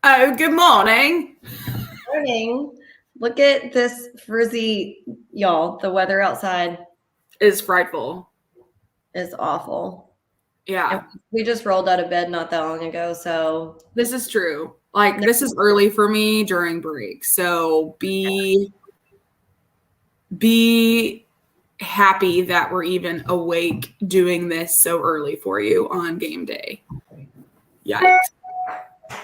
Oh, good morning. Morning. Look at this frizzy, y'all. The weather outside It's frightful. is awful. Yeah, And we just rolled out of bed not that long ago, so this is true. Like, this is early for me during break. So be happy that we're even awake doing this so early for you on game day. Yikes.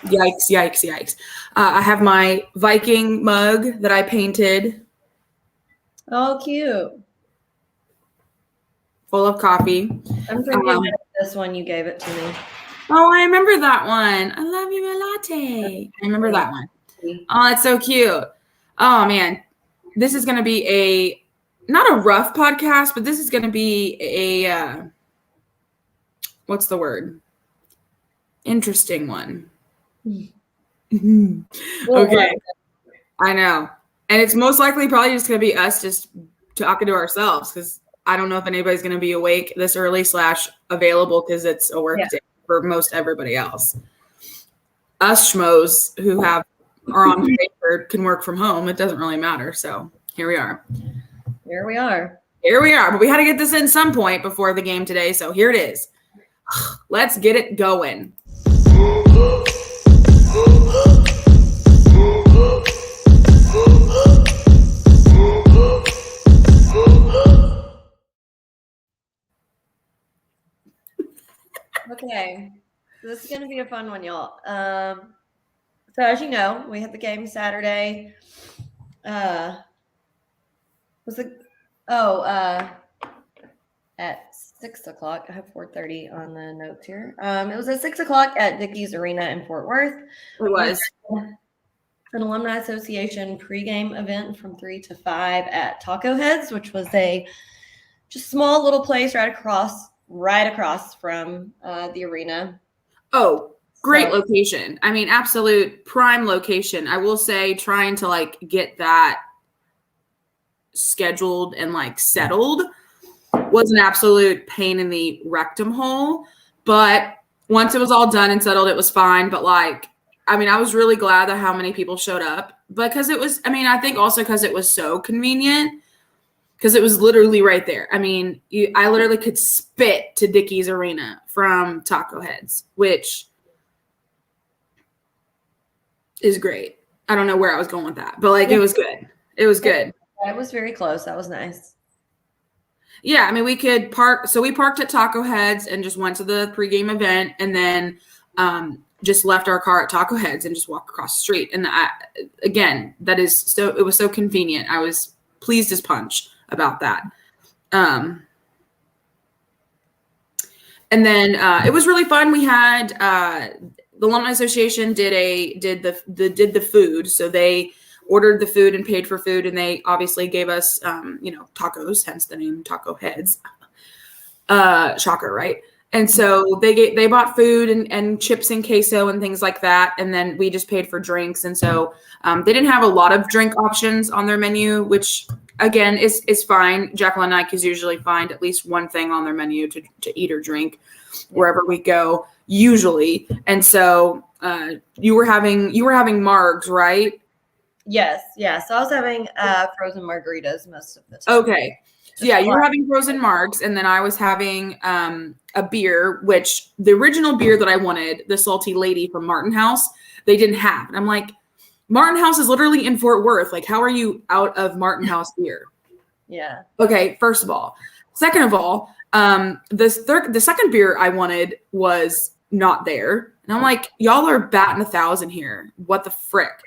Yikes, yikes, yikes. I have my Viking mug that I painted. oh, cute. Full of coffee. I'm drinking this one. You gave it to me. Oh, I remember that one. I love you, my latte. I remember that one. Oh, it's so cute. Oh, man. This is going to be not a rough podcast, but this is going to be what's the word? Interesting one. Okay. I know. And it's most likely probably just going to be us just talking to ourselves because I don't know if anybody's going to be awake this early / available because it's a work day for most everybody else. Us schmoes who are on paper can work from home. It doesn't really matter. So here we are. Here we are. Here we are. But we had to get this in some point before the game today. So here it is. Let's get it going. Okay. This is going to be a fun one, y'all. So as you know, we had the game Saturday. At 6 o'clock. I have 4:30 on the notes here. It was at 6 o'clock at Dickies Arena in Fort Worth. It was an Alumni Association pregame event from 3 to 5 at Taco Heads, which was a just small little place right across from the arena. Oh, great location. I mean, absolute prime location. I will say trying to get that scheduled and settled was an absolute pain in the rectum hole. But once it was all done and settled, it was fine. But I was really glad that how many people showed up because it was, I think also because it was so convenient because it was literally right there. I literally could spit to Dickies Arena from Taco Heads, which is great. I don't know where I was going with that, but it was good. It was good. It was very close. That was nice. Yeah, we could park. So we parked at Taco Heads and just went to the pregame event and then just left our car at Taco Heads and just walked across the street. And it was so convenient. I was pleased as punch about that. And then it was really fun. We had the Alumni Association did the food. So they ordered the food and paid for food, and they obviously gave us tacos, hence the name Taco Heads. Shocker, right? And so they bought food and chips and queso and things like that, and then we just paid for drinks. And so they didn't have a lot of drink options on their menu, which again is fine. Jacqueline and I can usually find at least one thing on their menu to eat or drink wherever we go, usually. And so you were having margs, right? Yes. So I was having frozen margaritas most of the time. Okay. So yeah, you were having frozen margs, and then I was having a beer, which the original beer that I wanted, the Salty Lady from Martin House, they didn't have. And I'm like, Martin House is literally in Fort Worth. How are you out of Martin House beer? Yeah. Okay, first of all. Second of all, the second beer I wanted was not there. And I'm like, y'all are batting 1,000 here. What the frick?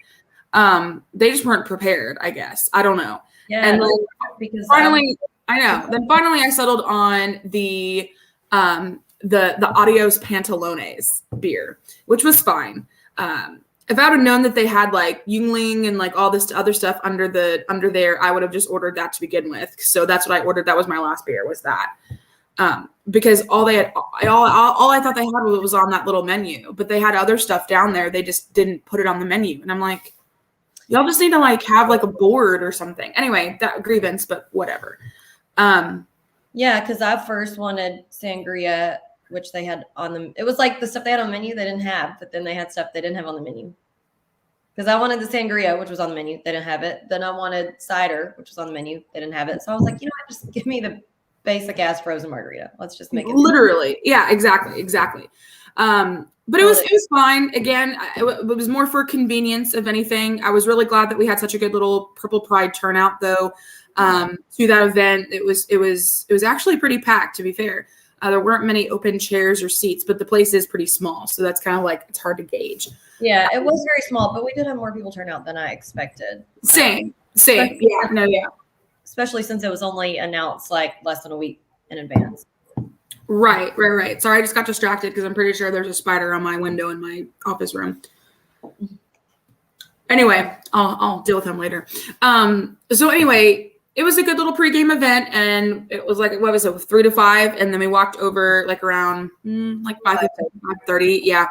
They just weren't prepared, I guess. I don't know. Yeah. And then finally, Then finally I settled on the Adios Pantalones beer, which was fine. If I would have known that they had Yuengling and all this other stuff under there, I would have just ordered that to begin with. So that's what I ordered. That was my last beer, was that. Because all I thought they had was on that little menu, but they had other stuff down there. They just didn't put it on the menu. And I'm like, y'all just need to have a board or something. Anyway, that grievance, but whatever. Yeah, because I first wanted sangria, which they had on them. It was the stuff they had on the menu they didn't have, but then they had stuff they didn't have on the menu. Because I wanted the sangria, which was on the menu. They didn't have it. Then I wanted cider, which was on the menu. They didn't have it. So I was like, you know what? Just give me the basic ass frozen margarita. Let's just make it. Literally. Yeah, exactly. But it was fine. Again, it was more for convenience of anything. I was really glad that we had such a good little Purple Pride turnout, though. To that event, it was actually pretty packed. To be fair, there weren't many open chairs or seats, but the place is pretty small, so that's kind of like it's hard to gauge. Yeah, it was very small, but we did have more people turn out than I expected. Same. Yeah. Especially since it was only announced like less than a week in advance. Right. Sorry, I just got distracted because I'm pretty sure there's a spider on my window in my office room. Anyway, I'll deal with him later. So anyway, it was a good little pregame event, and it was like, what was it, 3 to 5, and then we walked over like around like 5:30, yeah,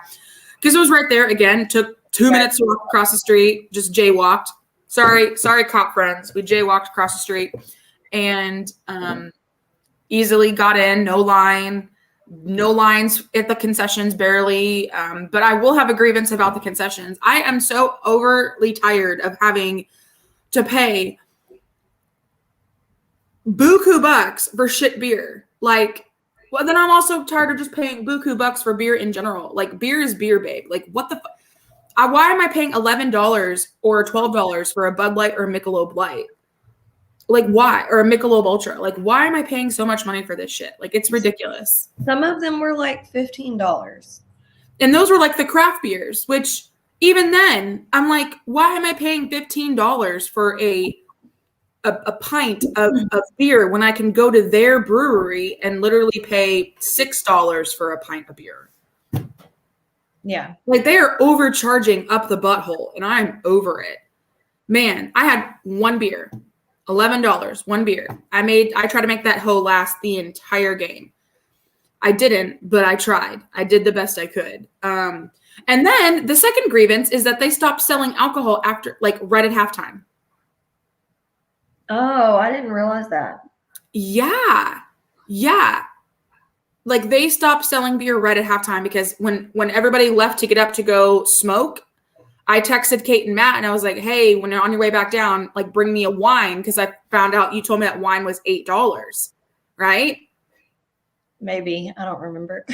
because it was right there. Again, took 2 minutes to walk across the street, just jaywalked. Sorry, cop friends. We jaywalked across the street, and easily got in, no lines at the concessions, barely. But I will have a grievance about the concessions. I am so overly tired of having to pay buku bucks for shit beer. Like, well, then I'm also tired of just paying buku bucks for beer in general. Like, beer is beer, babe. Like, what the why am I paying $11 or $12 for a Bud Light or a Michelob Light? Like, why? Or a Michelob Ultra. Like, why am I paying so much money for this shit? Like, it's ridiculous. Some of them were like $15. And those were like the craft beers, which even then, I'm like, why am I paying $15 for a pint of beer when I can go to their brewery and literally pay $6 for a pint of beer? Yeah. Like, they are overcharging up the butthole, and I'm over it. Man, I had one beer. $11, one beer. I tried to make that hoe last the entire game. I didn't, but I tried. I did the best I could. And then the second grievance is that they stopped selling alcohol after, like, right at halftime. Oh, I didn't realize that. Yeah. Like, they stopped selling beer right at halftime because when everybody left to get up to go smoke, I texted Kate and Matt and I was like, hey, when you're on your way back down, like, bring me a wine, because I found out you told me that wine was $8, right? Maybe. I don't remember.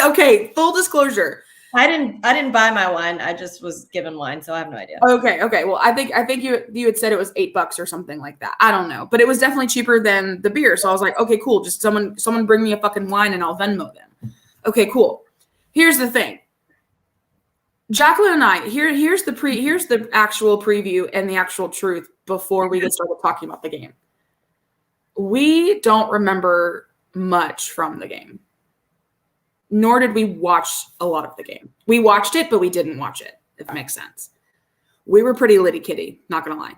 Okay, full disclosure. I didn't buy my wine. I just was given wine, so I have no idea. Okay. Well, I think you had said it was $8 or something like that. I don't know, but it was definitely cheaper than the beer. So I was like, okay, cool. Just someone bring me a fucking wine and I'll Venmo them. Okay, cool. Here's the thing. Jacqueline and I, here's the actual preview and the actual truth before we get started talking about the game. We don't remember much from the game, nor did we watch a lot of the game. We watched it, but we didn't watch it, if that makes sense. We were pretty litty kitty, not gonna lie,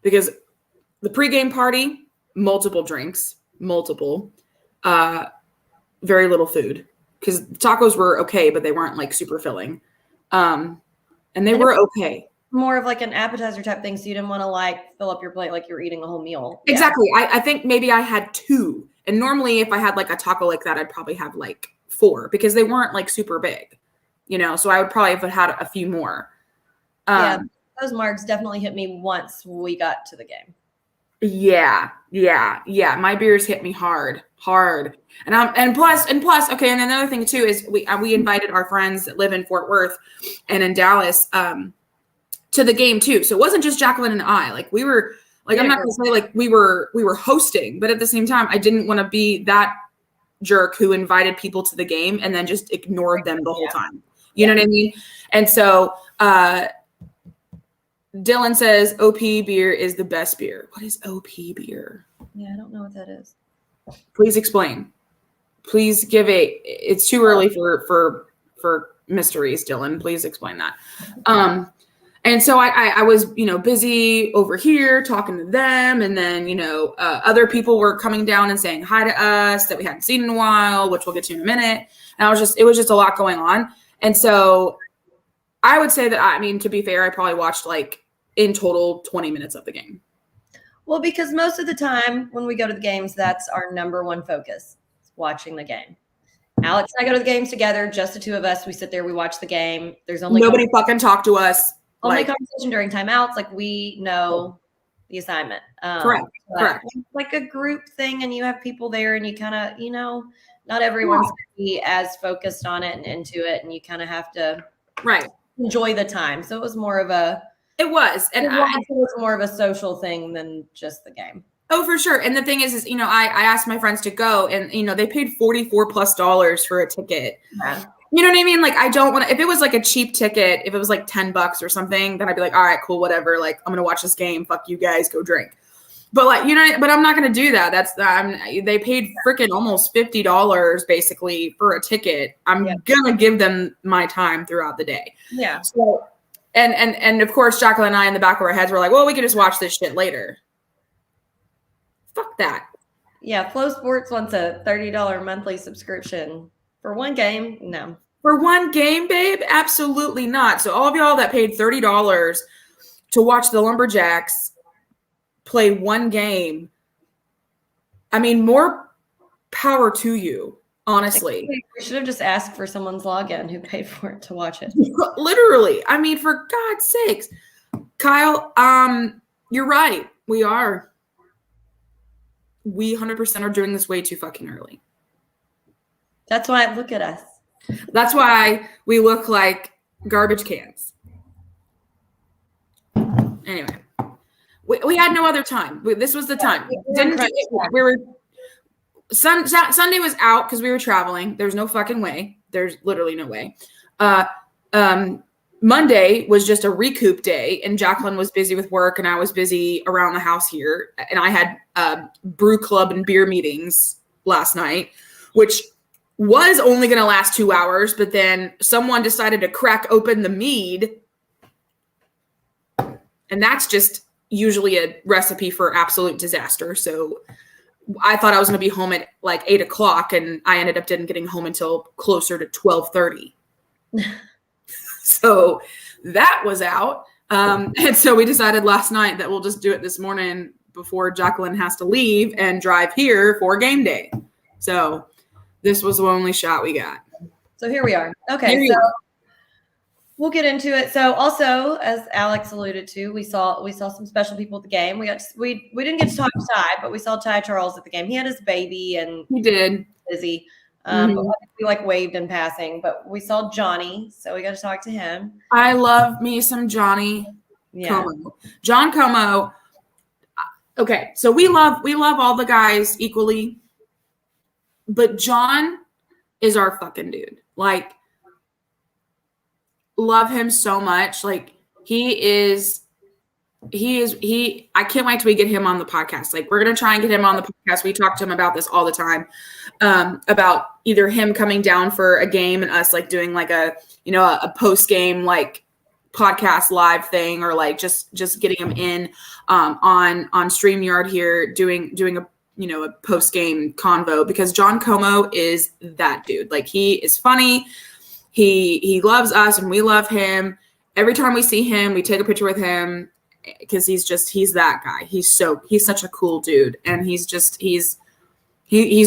because the pregame party, multiple drinks, very little food, because tacos were okay, but they weren't like super filling. And they were okay. More of like an appetizer type thing, so you didn't want to like fill up your plate like you're eating a whole meal. Exactly. Yeah. I think maybe I had 2. And normally if I had like a taco like that, I'd probably have like 4, because they weren't like super big, so I would probably have had a few more. Yeah, those marks definitely hit me once we got to the game. Yeah. My beers hit me hard. And plus, okay. And another thing too is we invited our friends that live in Fort Worth and in Dallas to the game too. So it wasn't just Jacqueline and I. Like, we were like, I'm not gonna say like we were hosting, but at the same time, I didn't want to be that jerk who invited people to the game and then just ignored them the whole time. You know what I mean? And so Dylan says OP beer is the best beer. What is OP beer? Yeah, I don't know what that is. Please explain. Please give it's too early for mysteries, Dylan. Please explain that. And so I was, busy over here talking to them. And then, other people were coming down and saying hi to us that we hadn't seen in a while, which we'll get to in a minute. And it was just a lot going on. And so I would say that, to be fair, I probably watched like in total 20 minutes of the game. Well, because most of the time when we go to the games, that's our number one focus, watching the game. Alex and I go to the games together, just the two of us. We sit there, we watch the game. There's only nobody fucking talk to us. Only Like, conversation during timeouts. Like we know the assignment. correct. But Correct. like a group thing, and you have people there, and you kind of, not everyone's going to be as focused on it and into it, and you kind of have to enjoy the time. So it was more of a. It was, and it was more of a social thing than just the game. Oh, for sure. And the thing is, I asked my friends to go, and they paid $44+ for a ticket. Yeah. You know what I mean? Like, I don't want to, if it was like a cheap ticket, if it was like $10 or something, then I'd be like, all right, cool, whatever. Like, I'm going to watch this game. Fuck you guys, go drink. But like, but I'm not going to do that. They paid freaking almost $50 basically for a ticket. I'm going to give them my time throughout the day. Yeah. So, and of course, Jacqueline and I in the back of our heads were like, well, we can just watch this shit later. Fuck that. Yeah. Flow Sports wants a $30 monthly subscription for one game. No. For one game, babe? Absolutely not. So all of y'all that paid $30 to watch the Lumberjacks play one game, I mean, more power to you, honestly. We should have just asked for someone's login who paid for it to watch it. Literally. I mean, for God's sakes. Kyle, you're right. We 100% are doing this way too fucking early. That's why, look at us. That's why we look like garbage cans. Anyway, we had no other time. This was the time. Sunday was out because we were traveling. There's no fucking way. There's literally no way. Monday was just a recoup day, and Jacqueline was busy with work, and I was busy around the house here. And I had brew club and beer meetings last night, which was only going to last 2 hours, but then someone decided to crack open the mead. And that's just usually a recipe for absolute disaster. So I thought I was going to be home at like 8 o'clock, and I ended up didn't getting home until closer to 12:30. So that was out. And so we decided last night that we'll just do it this morning before Jacqueline has to leave and drive here for game day. So this was the only shot we got. So here we are. Okay, so we'll get into it. So also, as Alex alluded to, we saw some special people at the game. We didn't get to talk to Ty, but we saw Ty Charles at the game. He had his baby, and he did busy. But we waved in passing. But we saw Johnny, so we got to talk to him. I love me some Johnny. Yeah, Como. John Como. Okay, so we love all the guys equally. But John is our fucking dude. Like, love him so much. Like, I can't wait till we get him on the podcast. Like, we're going to try and get him on the podcast. We talk to him about this all the time, about either him coming down for a game and us like doing like a post game, like podcast live thing, or like just getting him in, on StreamYard here, doing a post game convo, because John Como is that dude. Like, he is funny. He loves us and we love him. Every time we see him, we take a picture with him, because he's that guy. He's such a cool dude, and he's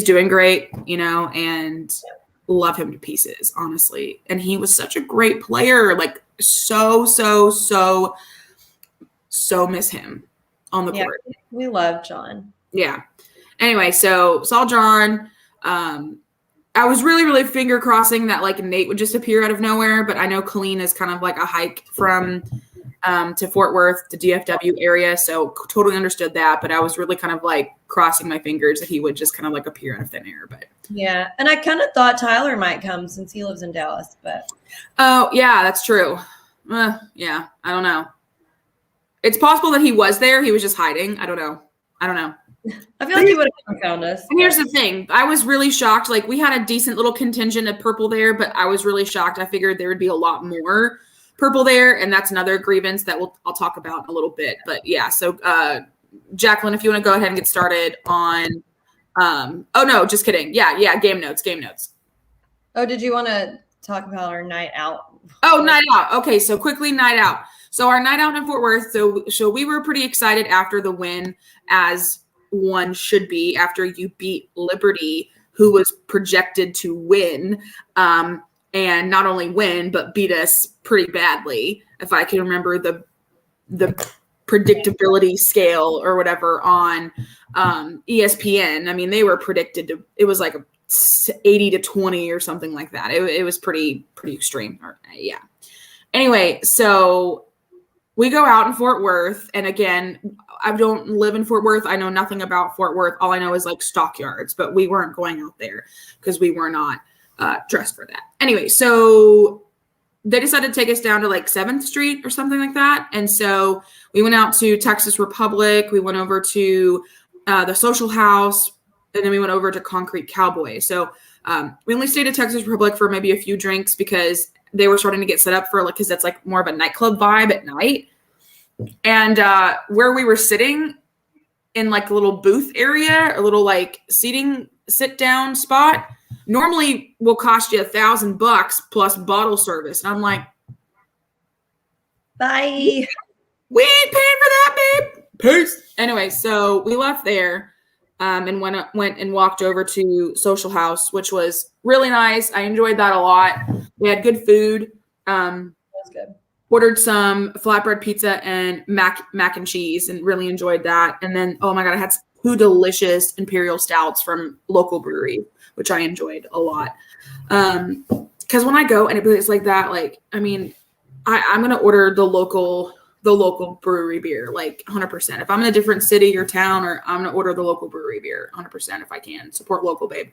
doing great, and love him to pieces, honestly. And he was such a great player. Like, so miss him on the court. We love John. Yeah. Anyway, so saw John. I was really, really finger crossing that like Nate would just appear out of nowhere, but I know Colleen is kind of like a hike from to Fort Worth to DFW area, so totally understood that. But I was really kind of like crossing my fingers that he would just kind of like appear out of thin air. But yeah, and I kind of thought Tyler might come since he lives in Dallas. But oh yeah, that's true. Yeah, I don't know. It's possible that he was there. He was just hiding. I don't know. I feel like he would have found us. And here's the thing. I was really shocked. Like, we had a decent little contingent of purple there, but I was really shocked. I figured there would be a lot more purple there, and that's another grievance that I'll talk about in a little bit. But yeah, so Jacqueline, if you want to go ahead and get started on oh no, just kidding. Yeah, game notes. Oh, did you want to talk about our night out? Oh, night out. Okay, so quickly, night out. So our night out in Fort Worth, so we were pretty excited after the win, as one should be after you beat Liberty, who was projected to win. and not only win, but beat us pretty badly. If I can remember the predictability scale or whatever on ESPN. I mean, they were predicted to, it was like a 80-20 or something like that. It was pretty extreme. Yeah. Anyway, so we go out in Fort Worth, and again, I don't live in Fort Worth. I know nothing about Fort Worth. All I know is like stockyards, but we weren't going out there because we were not dressed for that. Anyway, so they decided to take us down to like 7th Street or something like that. And so we went out to Texas Republic. We went over to the Social House, and then we went over to Concrete Cowboy. So we only stayed at Texas Republic for maybe a few drinks because they were starting to get set up for like, because that's like more of a nightclub vibe at night. And where we were sitting in like a little booth area, a little like sit down spot, normally will cost you $1,000 plus bottle service. And I'm like, bye. We ain't paying for that, babe. Peace. Anyway, so we left there and went and walked over to Social House, which was really nice. I enjoyed that a lot. We had good food. That's good. Ordered some flatbread pizza and mac and cheese and really enjoyed that. And then, oh my God, I had 2 delicious imperial stouts from local brewery, which I enjoyed a lot. Because when I go and it's like that, like, I mean, I'm going to order the local brewery beer, like 100%. If I'm in a different city or town, or I'm going to order the local brewery beer 100% if I can. Support local, babe.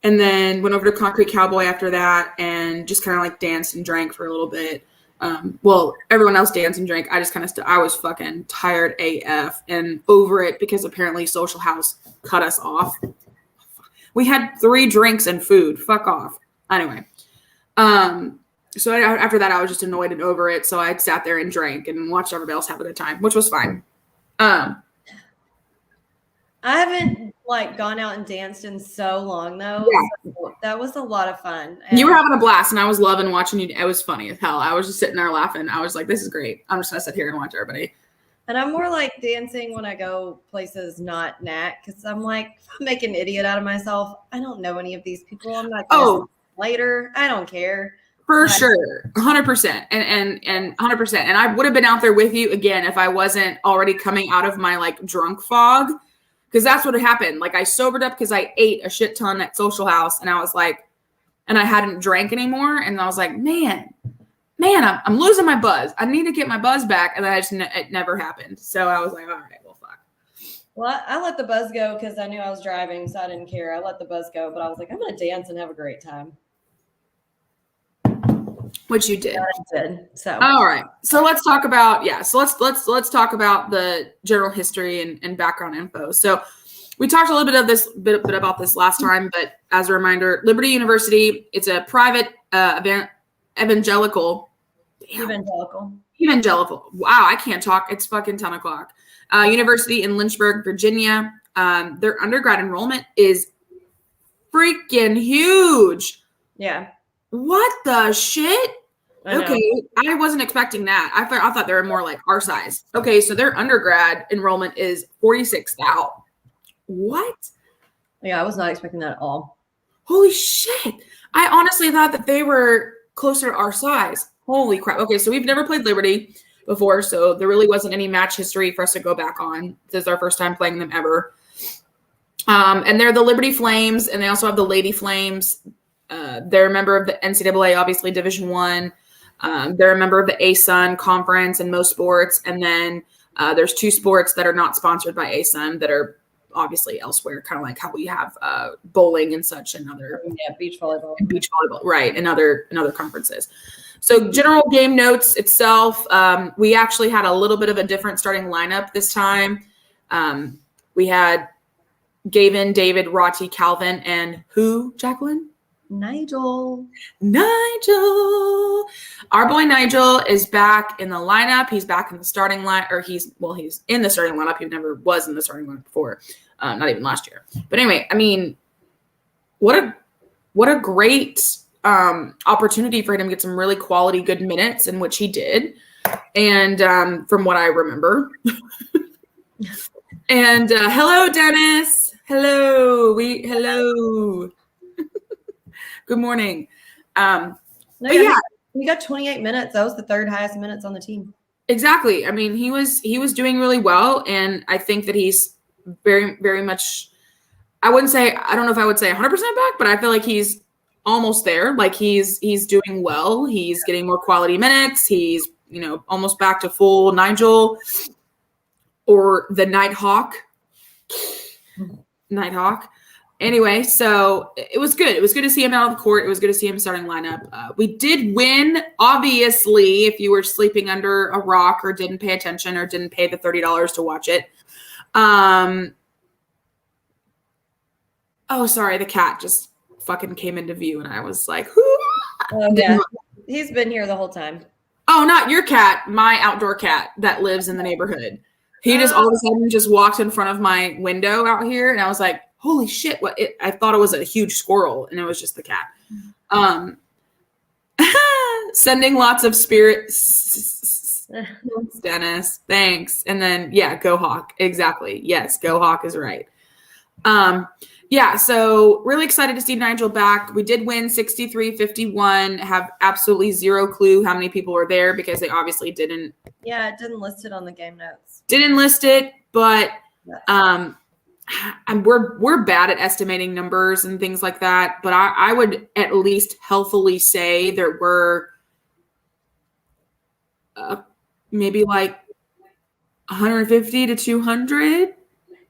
And then went over to Concrete Cowboy after that and just kind of like danced and drank for a little bit. Well, everyone else danced and drank. I just kind of, I was fucking tired AF and over it because apparently Social House cut us off. We had 3 drinks and food. Fuck off. Anyway. So after that, I was just annoyed and over it. So I sat there and drank and watched everybody else have a good time, which was fine. I haven't like gone out and danced in so long though. Yeah. So that was a lot of fun. And you were having a blast and I was loving watching you. It was funny as hell. I was just sitting there laughing. I was like, this is great. I'm just going to sit here and watch everybody. And I'm more like dancing when I go places not NAC because I'm like, if I make an idiot out of myself, I don't know any of these people. I'm not going to later. I don't care. For sure. 100%. And 100%. And I would have been out there with you again if I wasn't already coming out of my like drunk fog. Because that's what happened. Like I sobered up because I ate a shit ton at Social House, and I was like, and I hadn't drank anymore, and I was like, man, I'm losing my buzz. I need to get my buzz back, and then it never happened. So I was like, all right, well, fuck. Well, I let the buzz go because I knew I was driving, so I didn't care. I let the buzz go, but I was like, I'm gonna dance and have a great time. Which you did. I did. So all right. So let's talk about So let's talk about the general history and background info. So we talked a little bit about this last time, but as a reminder, Liberty University, it's a private evangelical. Wow, I can't talk. It's fucking 10 o'clock. University in Lynchburg, Virginia. Their undergrad enrollment is freaking huge. Yeah. What the shit? Okay, I wasn't expecting that. I thought they were more like our size. Okay, so their undergrad enrollment is 46,000. What? Yeah, I was not expecting that at all. Holy shit. I honestly thought that they were closer to our size. Holy crap. Okay, so we've never played Liberty before, so there really wasn't any match history for us to go back on. This is our first time playing them ever. And they're the Liberty Flames, and they also have the Lady Flames. They're a member of the NCAA, obviously Division I. They're a member of the ASUN conference in most sports. And then there's 2 sports that are not sponsored by ASUN that are obviously elsewhere, kind of like how we have bowling and such and other beach volleyball. Right, and other conferences. So general game notes itself, we actually had a little bit of a different starting lineup this time. We had Gavin, David, Roti, Calvin, and who, Jacqueline? Nigel. Our boy Nigel is back in the lineup. He's back in the starting line, or he's in the starting lineup. He never was in the starting lineup before, not even last year. But anyway, I mean, what a great opportunity for him to get some really quality, good minutes, in which he did. And from what I remember. And hello, Dennis. Hello. Good morning. No, But yeah, he got 28 minutes. That was the third highest minutes on the team. exactly. I mean, he was doing really well, and I think that he's very, very much. I don't know if I would say 100% back, but I feel like he's almost there. Like he's doing well. He's getting more quality minutes. He's almost back to full Nigel or the Nighthawk. Anyway, so it was good. It was good to see him out of the court. It was good to see him starting lineup. We did win, obviously, if you were sleeping under a rock or didn't pay attention or didn't pay the $30 to watch it. Oh, sorry, the cat just fucking came into view, and I was like, oh, yeah. He's been here the whole time. Oh, not your cat, my outdoor cat that lives in the neighborhood. He just all of a sudden just walked in front of my window out here, and I was like, holy shit, what? I thought it was a huge squirrel, and it was just the cat. Sending lots of spirits. Dennis, thanks. And then, yeah, go Hawk. Exactly. Yes, go Hawk is right. Yeah, so really excited to see Nigel back. We did win 63-51. Have absolutely zero clue how many people were there because they obviously didn't. Yeah, it didn't list it on the game notes. Didn't list it, but and we're bad at estimating numbers and things like that. But I would at least healthily say there were maybe like 150 to 200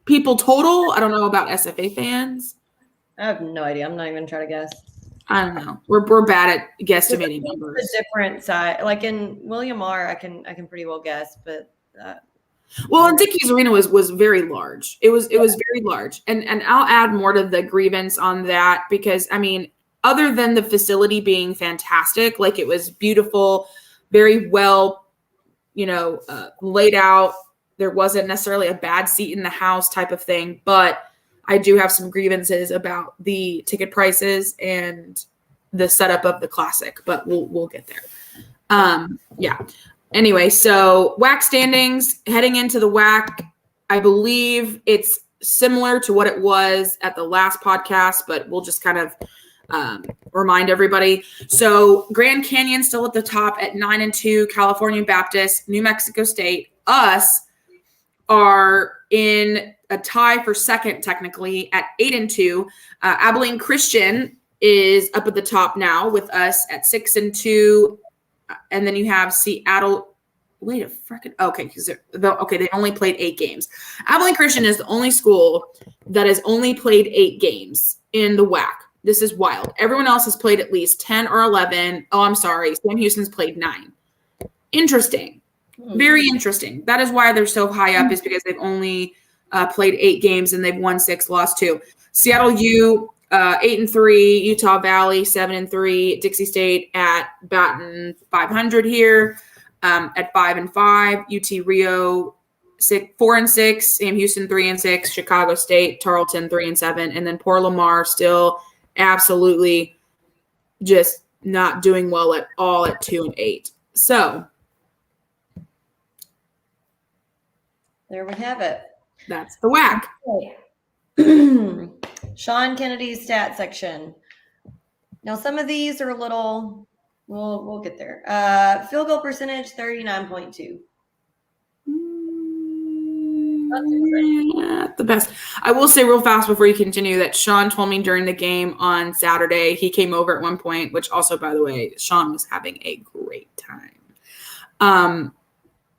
people total. I don't know about SFA fans. I have no idea. I'm not even trying to guess. I don't know. We're bad at guesstimating numbers. It's a different side. Like in William R, I can pretty well guess, but well, and Dickey's Arena was very large. It was very large. And I'll add more to the grievance on that because I mean, other than the facility being fantastic, like it was beautiful, very well, laid out. There wasn't necessarily a bad seat in the house type of thing, but I do have some grievances about the ticket prices and the setup of the Classic, but we'll get there. Yeah. Anyway, so WAC standings heading into the WAC. I believe it's similar to what it was at the last podcast, but we'll just kind of remind everybody. So Grand Canyon still at the top at 9-2, California Baptist, New Mexico State, us are in a tie for second technically at 8-2. Abilene Christian is up at the top now with us at 6-2. And then you have Seattle. Wait a freaking okay, because they only played 8 games. Abilene Christian is the only school that has only played 8 games in the WAC. This is wild. Everyone else has played at least 10 or 11. Oh, I'm sorry. Sam Houston's played 9. Interesting. Very interesting. That is why they're so high up, is because they've only played 8 games and they've won 6, lost 2. Seattle U 8-3, Utah Valley 7-3, Dixie State at Baton 500 here at 5-5, UT Rio 4-6, Sam Houston 3-6, Chicago State, Tarleton 3-7, and then Port Lamar still absolutely just not doing well at all at 2-8. So there we have it. That's the WAC. Sean Kennedy's stat section. Now, some of these are a little, we'll get there. Field goal percentage, 39.2. Not the best. I will say real fast before you continue that Sean told me during the game on Saturday, he came over at one point, which also, by the way, Sean was having a great time.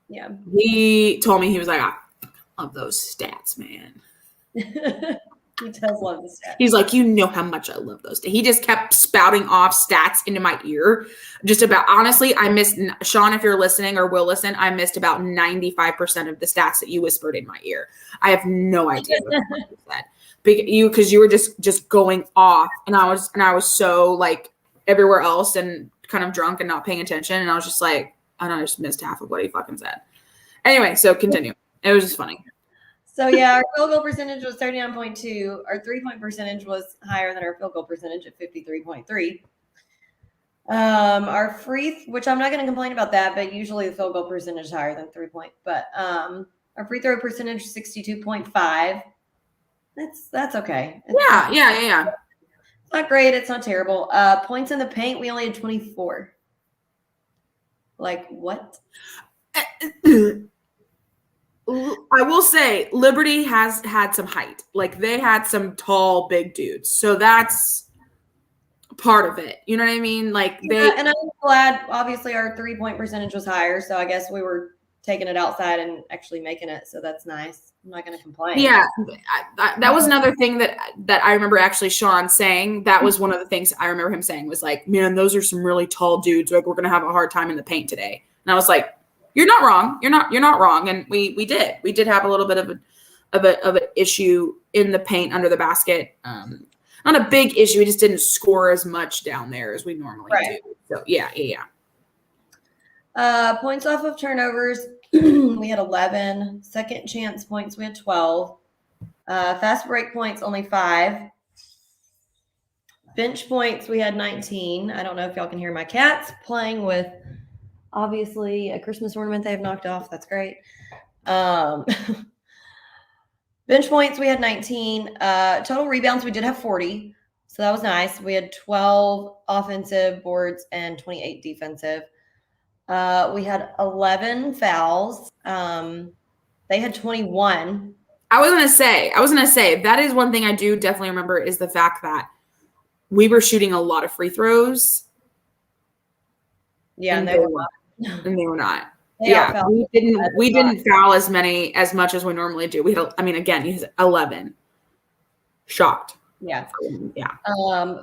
Yeah. He told me, he was like, I love those stats, man. He does love the stats. He's like, you know how much I love those. He just kept spouting off stats into my ear. Just about, honestly, I missed, Sean, if you're listening or will listen, I missed about 95% of the stats that you whispered in my ear. I have no idea what you said. Because you were just going off. And I was so like everywhere else and kind of drunk and not paying attention. And I was just like, I don't know, I just missed half of what he fucking said. Anyway, so continue. It was just funny. So, yeah, our field goal percentage was 39.2. Our three-point percentage was higher than our field goal percentage at 53.3. Our free, which I'm not going to complain about that, but usually the field goal percentage is higher than 3-point. But our free throw percentage is 62.5. That's okay. Yeah. Not great. It's not terrible. Points in the paint, we only had 24. Like, what? I will say Liberty has had some height. Like they had some tall, big dudes. So that's part of it. You know what I mean? Like and I'm glad obviously our 3-point percentage was higher. So I guess we were taking it outside and actually making it. So that's nice. I'm not going to complain. Yeah. That was another thing that I remember actually Sean saying. That was one of the things I remember him saying was like, man, those are some really tall dudes. Like we're going to have a hard time in the paint today. And I was like, you're not wrong. You're not wrong. And we did have a little bit of an issue in the paint under the basket. Not a big issue. We just didn't score as much down there as we normally do. So yeah. Points off of turnovers, we had 11. Second chance points, we had 12. Fast break points, only 5. Bench points, we had 19. I don't know if y'all can hear my cats playing with, obviously, a Christmas ornament they've knocked off. That's great. Bench points, we had 19. Total rebounds, we did have 40. So that was nice. We had 12 offensive boards and 28 defensive. We had 11 fouls. They had 21. I was gonna say that is one thing I do definitely remember is the fact that we were shooting a lot of free throws. Yeah, and they were not. We didn't foul as much as we normally do. We had, again, he's 11. Shocked. Yeah.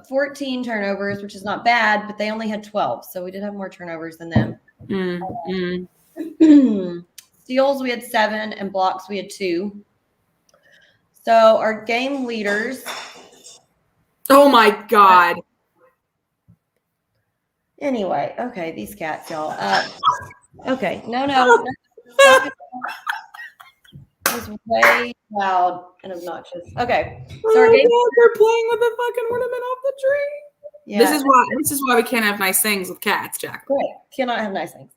14 turnovers, which is not bad, but they only had 12. So we did have more turnovers than them. Steals, we had 7, and blocks, we had 2. So our game leaders. Oh my God. Anyway, okay, these cats, y'all. Okay, no. It was way loud and obnoxious. Okay, so our game. They're playing with the fucking ornament off the tree. Yeah. This is why we can't have nice things with cats, Jack. Right, cannot have nice things.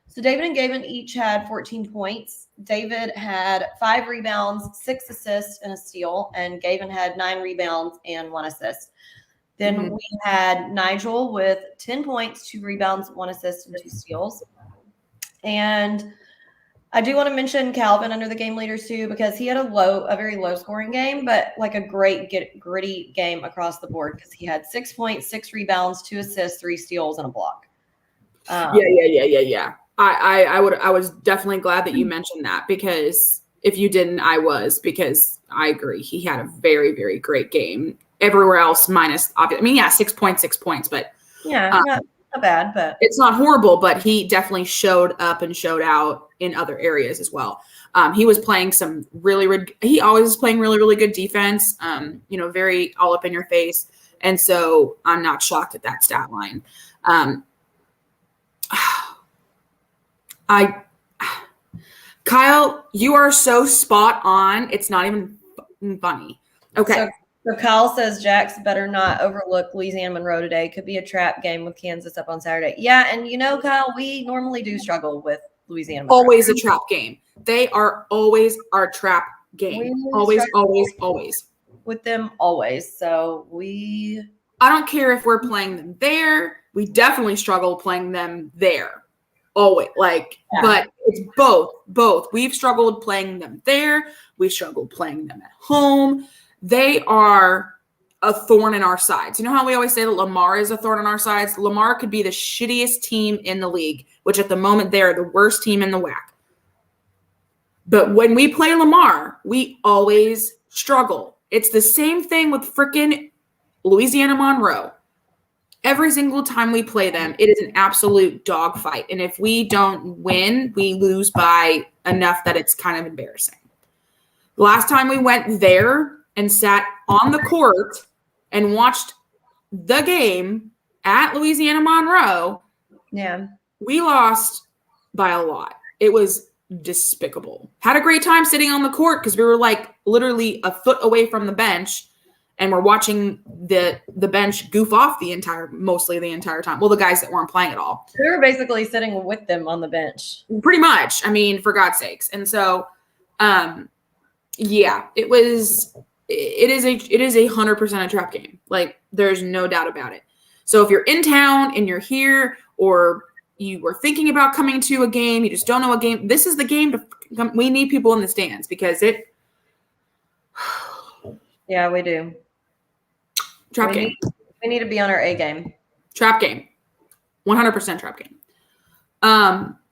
So David and Gavin each had 14 points. David had 5 rebounds, 6 assists, and a steal, and Gavin had 9 rebounds and 1 assist. Then we had Nigel with 10 points, 2 rebounds, 1 assist, and 2 steals. And I do want to mention Calvin under the game leaders too, because he had a very low scoring game, but like a great gritty game across the board because he had 6 points, 6 rebounds, 2 assists, 3 steals, and a block. Yeah. I was definitely glad that you mentioned that because if you didn't, I was, because I agree. He had a very, very great game. Everywhere else minus, 6 points, but not bad, but it's not horrible, but he definitely showed up and showed out in other areas as well. He was playing he always is playing really, really good defense, very all up in your face. And so I'm not shocked at that stat line. Kyle, you are so spot on. It's not even funny. Okay. So Kyle says Jax better not overlook Louisiana Monroe today. Could be a trap game with Kansas up on Saturday. Yeah, and Kyle, we normally do struggle with Louisiana Monroe. Always a trap game. They are always our trap game. Always. With them always. So I don't care if we're playing them there. We definitely struggle playing them there. Always. But it's both. We've struggled playing them there. We struggled playing them at home. They are a thorn in our sides. You know how we always say that Lamar is a thorn in our sides? Lamar could be the shittiest team in the league, which at the moment they are the worst team in the WAC. But when we play Lamar, we always struggle. It's the same thing with freaking Louisiana Monroe. Every single time we play them, it is an absolute dogfight. And if we don't win, we lose by enough that it's kind of embarrassing. The last time we went there and sat on the court and watched the game at Louisiana Monroe, we lost by a lot. It was despicable. Had a great time sitting on the court because we were literally a foot away from the bench and we're watching the bench goof off mostly the entire time. Well, the guys that weren't playing at all. We were basically sitting with them on the bench. Pretty much. For God's sakes. And so, it is a 100% a trap game. There's no doubt about it. So if you're in town and you're here, or you were thinking about coming to a game, you just don't know a game, this is the game to come. We need people in the stands because it. Yeah, we do. Trap game. We need to be on our A game. Trap game. 100% trap game.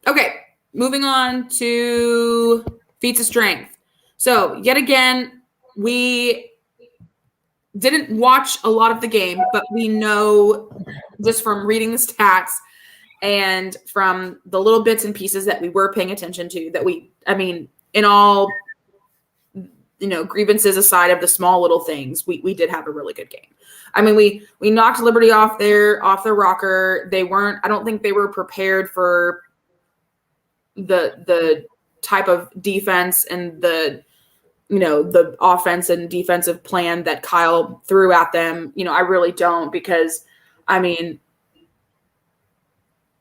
Okay, moving on to feats of strength. So yet again, we didn't watch a lot of the game, but we know just from reading the stats and from the little bits and pieces that we were paying attention to that in all, grievances aside of the small little things, we did have a really good game. I mean, we knocked Liberty off their rocker. I don't think they were prepared for the type of defense and the offense and defensive plan that Kyle threw at them. I really don't, because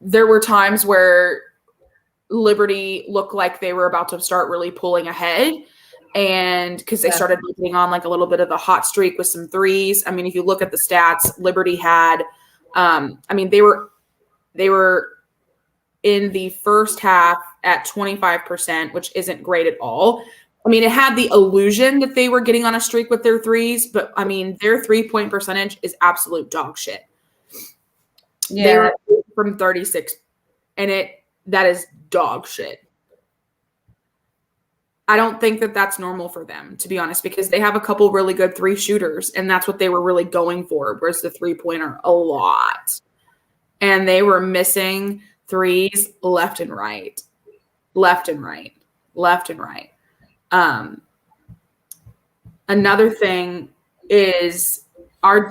there were times where Liberty looked like they were about to start really pulling ahead, and because they started getting on like a little bit of a hot streak with some threes. If you look at the stats, Liberty had, they were in the first half at 25%, which isn't great at all. It had the illusion that they were getting on a streak with their threes, but their 3-point percentage is absolute dog shit. Yeah. They were from 36, and that is dog shit. I don't think that that's normal for them, to be honest, because they have a couple really good three shooters, and that's what they were really going for, whereas the 3-pointer a lot. And they were missing threes left and right. Another thing is our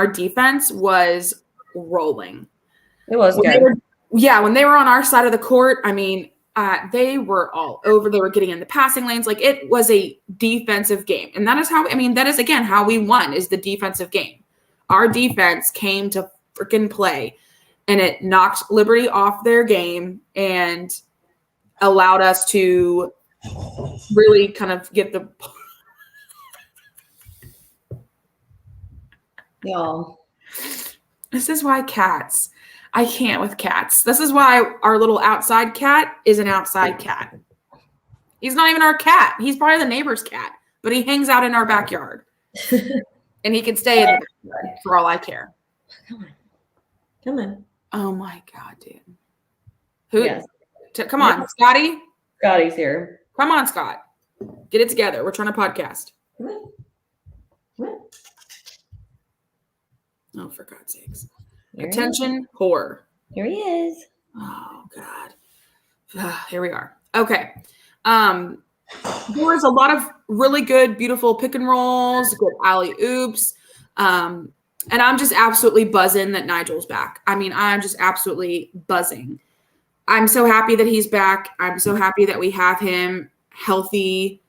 defense was rolling. It was good. When they were on our side of the court, they were all over. They were getting in the passing lanes. Like, it was a defensive game. And that is again how we won, is the defensive game. Our defense came to freaking play, and it knocked Liberty off their game and allowed us to really kind of get the y'all. This is why I can't with cats. This is why our little outside cat is an outside cat. He's not even our cat. He's probably the neighbor's cat, but he hangs out in our backyard. And he can stay in the backyard for all I care. Come on. Oh my God, dude. Who? Yes. Come on, Scotty. Scotty's here. Come on, Scott. Get it together. We're trying to podcast. Come on. Come on. Oh, for God's sakes. Attention, whore. Here he is. Oh, God. Here we are. Okay. There was a lot of really good, beautiful pick and rolls, good alley-oops. And I'm just absolutely buzzing that Nigel's back. I'm just absolutely buzzing. I'm so happy that he's back. I'm so happy that we have him healthy.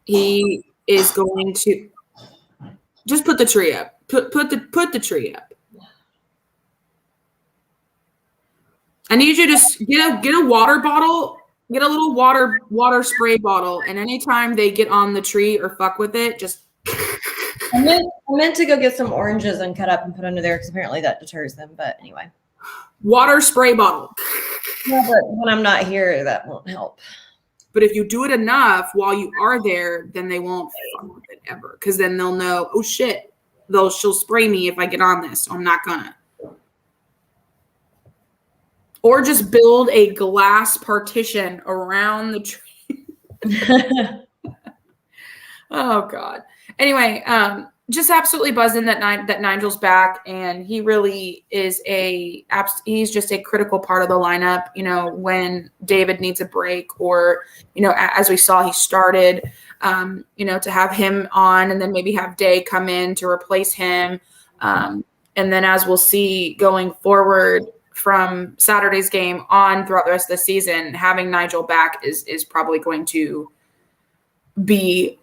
He is going to just put the tree up. Put the tree up. I need you to get a water bottle, get a little water spray bottle, and anytime they get on the tree or fuck with it, just. I meant to go get some oranges and cut up and put under there, because apparently that deters them. But anyway, water spray bottle. Yeah, but when I'm not here, that won't help. But if you do it enough while you are there, then they won't fuck with it ever, because then they'll know. Oh shit, she'll spray me if I get on this. So I'm not gonna. Or just build a glass partition around the tree. Oh God. Anyway, just absolutely buzzing that Nigel's back, and he really is he's just a critical part of the lineup. When David needs a break, or as we saw, he started. To have him on, and then maybe have Day come in to replace him, and then as we'll see going forward from Saturday's game on throughout the rest of the season, having Nigel back is probably going to be.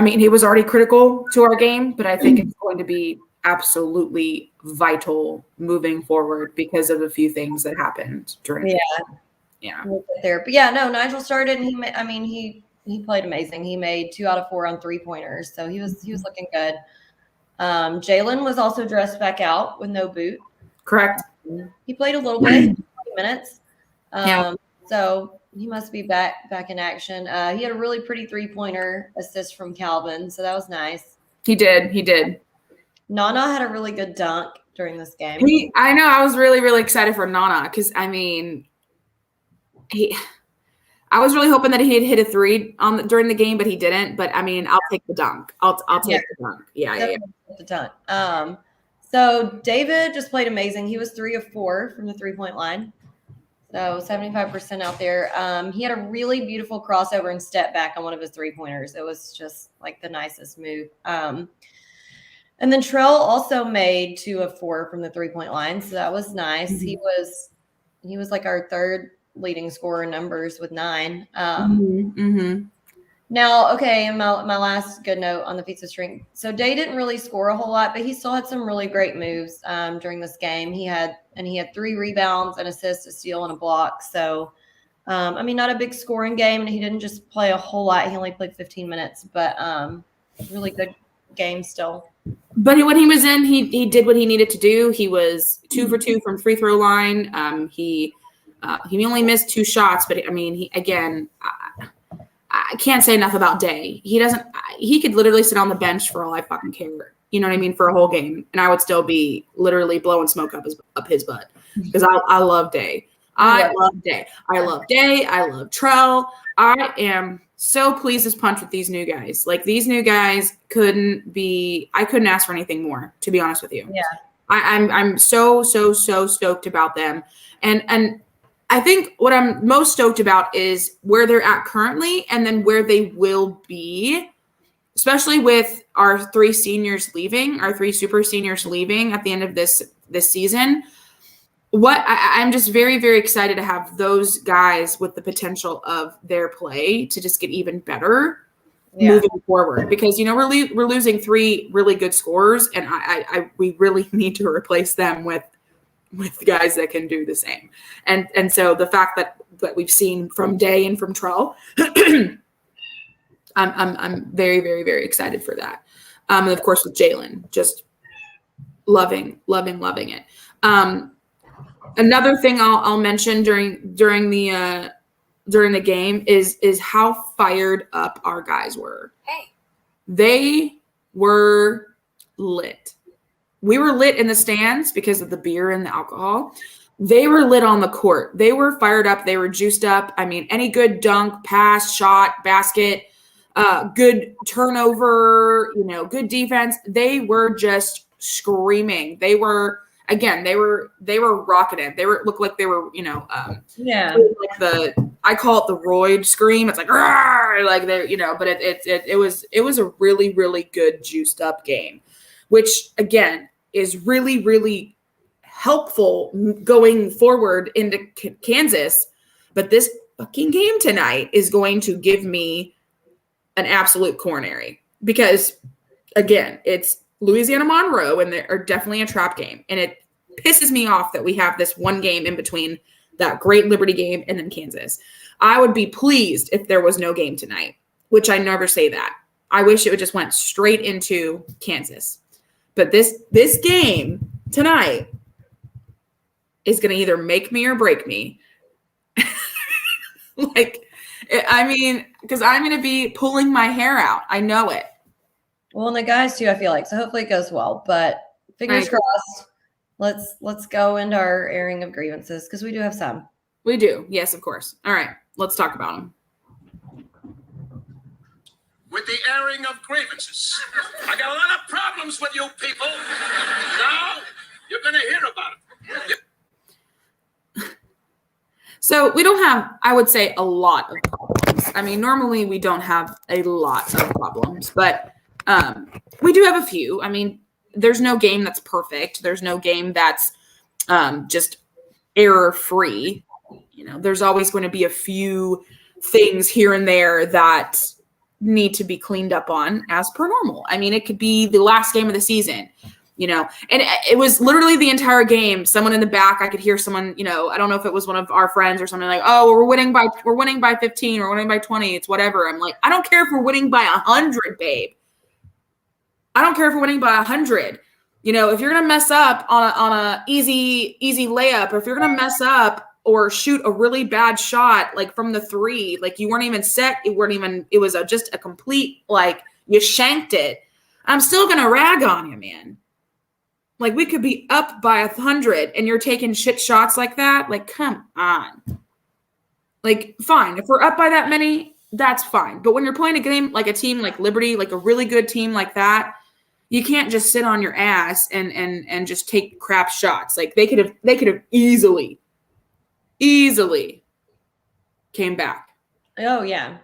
He was already critical to our game, but I think it's going to be absolutely vital moving forward because of a few things that happened during. Yeah. We'll get there, but yeah, no. Nigel started, and he played amazing. He made 2 out of 4 on 3-pointers, so he was looking good. Jalen was also dressed back out with no boot. Correct. He played a little bit, 20 minutes. Yeah. So he must be back in action. He had a really pretty 3-pointer assist from Calvin, so that was nice. He did. Nana had a really good dunk during this game. I know. I was really, really excited for Nana because, I mean, I was really hoping that he'd hit a 3 during the game, but he didn't. But, I mean, I'll take the dunk. I'll take the dunk. Yeah. The dunk. So David just played amazing. He was 3 of 4 from the 3-point line. So 75% out there. He had a really beautiful crossover and step back on one of his 3-pointers. It was just like the nicest move. And then Trell also made 2 of 4 from the 3-point line. So that was nice. Mm-hmm. He was like our third leading scorer in numbers with 9. Now, okay, and my last good note on the pizza string. So Day didn't really score a whole lot, but he still had some really great moves during this game. He had 3 rebounds, an assist, a steal, and a block. So, I mean, not a big scoring game, and he didn't just play a whole lot. He only played 15 minutes, but really good game still. But when he was in, he did what he needed to do. He was 2 for 2 from free throw line. He only missed 2 shots, but I mean, I can't say enough about Day. He could literally sit on the bench for all I fucking care. You know what I mean? For a whole game. And I would still be literally blowing smoke up his butt because I love Day. I love Day. I love Day. I love Trell. I am so pleased as punch with these new guys. Like, these new guys I couldn't ask for anything more, to be honest with you. Yeah. I'm so stoked about them. And I think what I'm most stoked about is where they're at currently and then where they will be, especially with our 3 seniors leaving, our 3 super seniors leaving at the end of this season. I'm just very, very excited to have those guys with the potential of their play to just get even better moving forward, because, you know, we're losing 3 really good scorers, and we really need to replace them with guys that can do the same. And so the fact that we've seen from Day and from Trell, I'm very, very, very excited for that. And of course with Jalen, just loving it. Another thing I'll mention during the game is how fired up our guys were. Hey. They were lit. We were lit in the stands because of the beer and the alcohol. They were lit on the court. They were fired up. They were juiced up. I mean, any good dunk, pass, shot, basket, good turnover, you know, good defense. They were just screaming. They were rocketing. They looked like they were, you know, like I call it the roid scream. It's like, like they're, you know, but it was a really, really good juiced up game, which again is really, really helpful going forward into Kansas. But this fucking game tonight is going to give me an absolute coronary, because again, it's Louisiana Monroe, and they're definitely a trap game. And it pisses me off that we have this one game in between that great Liberty game and then Kansas. I would be pleased if there was no game tonight, which I never say that. I wish it would just went straight into Kansas. But this game tonight is going to either make me or break me. Like, I mean, because I'm going to be pulling my hair out. I know it. Well, and the guys too, I feel like. So hopefully it goes well. But fingers crossed. Let's go into our airing of grievances, because we do have some. We do. Yes, of course. All right. Let's talk about them. With the airing of grievances. I got a lot of problems with you people. Now you're going to hear about it. So we don't have, I would say, a lot of problems. I mean, normally we don't have a lot of problems, but we do have a few. I mean, there's no game that's perfect. There's no game that's just error-free. You know, there's always going to be a few things here and there that need to be cleaned up on as per normal. I mean, it could be the last game of the season, you know, and it was literally the entire game. Someone in the back, I could hear someone, you know, I don't know if it was one of our friends or something, like, oh, we're winning by 15, we're winning by 20. It's whatever. I'm like, I don't care if we're winning by 100, babe. I don't care if we're winning by 100. You know, if you're going to mess up on a easy layup, or if you're going to mess up or shoot a really bad shot, like from the 3, like you weren't even set, it was just a complete, like you shanked it. I'm still going to rag on you, man. Like we could be up by 100 and you're taking shit shots like that. Like, come on. Like, fine. If we're up by that many, that's fine. But when you're playing a game like a team like Liberty, like a really good team like that, you can't just sit on your ass and just take crap shots. Like they could have easily came back. Oh yeah.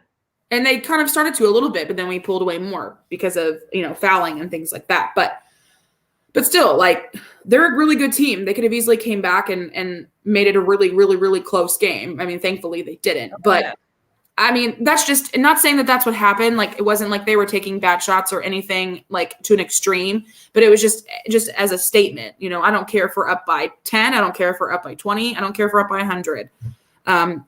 And they kind of started to a little bit, but then we pulled away more because of, fouling and things like that. But still, like, they're a really good team. They could have easily came back and made it a really, really, really close game. I mean, thankfully they didn't. But yeah. I mean, that's just not saying that that's what happened. Like, it wasn't like they were taking bad shots or anything like to an extreme, but it was just as a statement. I don't care if we're up by 10. I don't care if we're up by 20. I don't care if we're up by 100.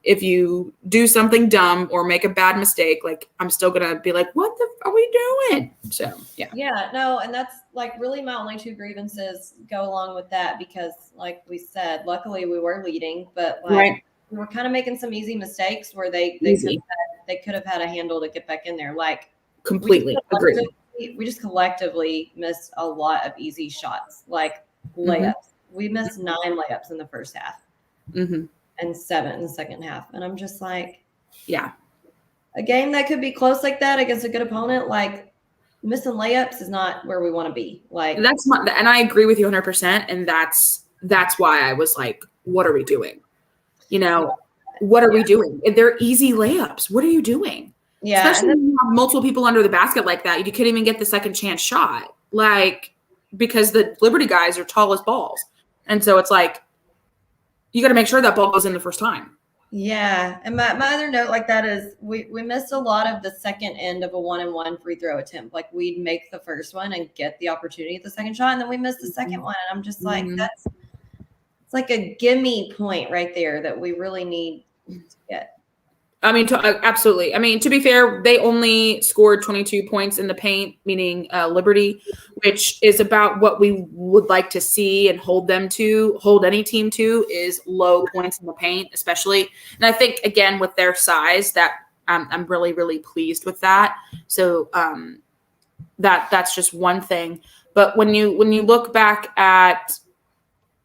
If you do something dumb or make a bad mistake, like I'm still going to be like, what the are we doing? So, yeah. Yeah, no. And that's like really my only 2 grievances go along with that, because like we said, luckily we were leading, but like, Right. we were kind of making some easy mistakes where they could have had a handle to get back in there. Like Completely agree. We just collectively missed a lot of easy shots, like layups. We missed 9 layups in the first half and 7 in the second half. And I'm just like, yeah, a game that could be close like that against a good opponent, like missing layups is not where we want to be. Like and I agree with you 100%. And that's why I was like, what are we doing? What are we doing? They're easy layups. What are you doing? Yeah. Especially when you have multiple people under the basket like that. You couldn't even get the second chance shot. Like, because the Liberty guys are tall as balls. And so it's like, you got to make sure that ball goes in the first time. Yeah. And my other note like that is we missed a lot of the second end of a 1-and-1 free throw attempt. Like we'd make the first one and get the opportunity at the second shot, and then we missed the second one. And I'm just like, it's like a gimme point right there that we really need to get. I mean, absolutely. I mean, to be fair, they only scored 22 points in the paint, meaning Liberty, which is about what we would like to see and hold any team to, is low points in the paint, especially. And I think, again, with their size, that I'm really, really pleased with that. So that's just one thing. But when you look back at,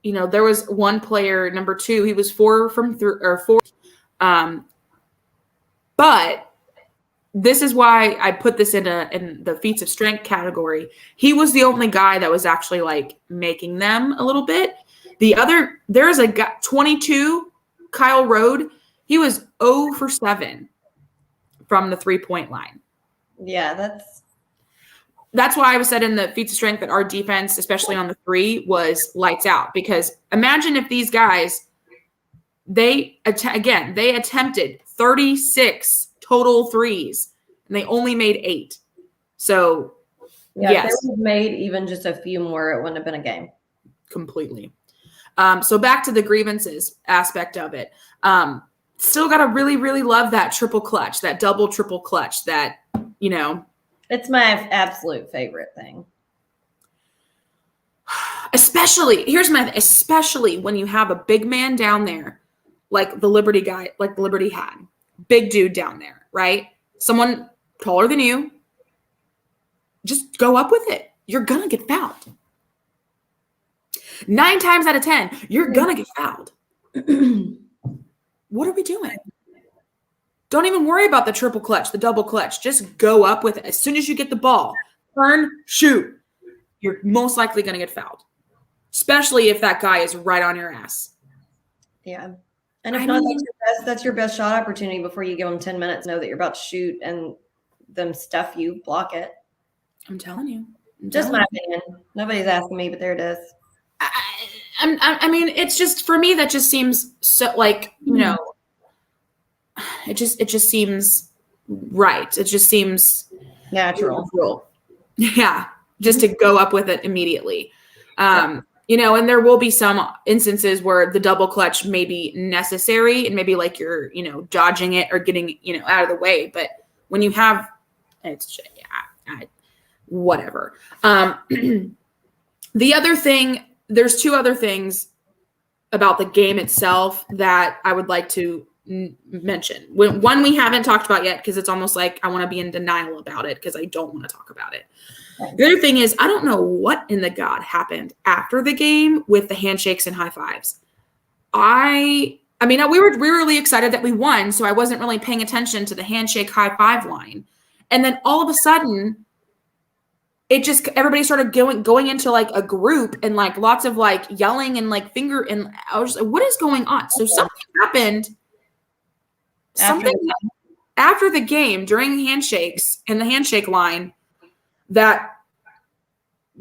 there was one player, number 2, he was 4 from 3 or 4. But this is why I put this in the feats of strength category. He was the only guy that was actually like making them a little bit. There's a guy, 22, Kyle Rode. He was 0 for 7 from the 3-point line. Yeah, that's why I said in the feats of strength that our defense, especially on the 3, was lights out. Because imagine if these guys, they attempted 36 total threes, and they only made 8. So, yes. If they would have made even just a few more, it wouldn't have been a game. Completely. So back to the grievances aspect of it. Still got to really, really love that triple clutch, that double triple clutch that, It's my absolute favorite thing. Especially when you have a big man down there, like the Liberty guy, like the Liberty had. Big dude down there, right? Someone taller than you. Just go up with it. You're going to get fouled. 9 times out of 10, you're going to get fouled. What are we doing? Don't even worry about the triple clutch, the double clutch. Just go up with it. As soon as you get the ball, turn, shoot. You're most likely going to get fouled, especially if that guy is right on your ass. Yeah. And if that's your best shot opportunity before you give them 10 minutes, know that you're about to shoot and them stuff you, block it. I'm telling you. Just my opinion. Nobody's asking me, but there it is. I mean, it's just, for me, that just seems so, like, it just seems right. It just seems natural. Yeah. Just to go up with it immediately. And there will be some instances where the double clutch may be necessary, and maybe like you're, dodging it or getting, out of the way. But when you have, whatever. The other thing, there's two other things about the game itself that I would like to mention. One we haven't talked about yet because it's almost like I want to be in denial about it because I don't want to talk about it. The other thing is I don't know what in the God happened after the game with the handshakes and high fives. I mean, we were really excited that we won, so I wasn't really paying attention to the handshake high five line. And then all of a sudden, it just everybody started going into like a group and like lots of like yelling and like finger, and I was just like, what is going on? So something happened. After the game during handshakes and the handshake line that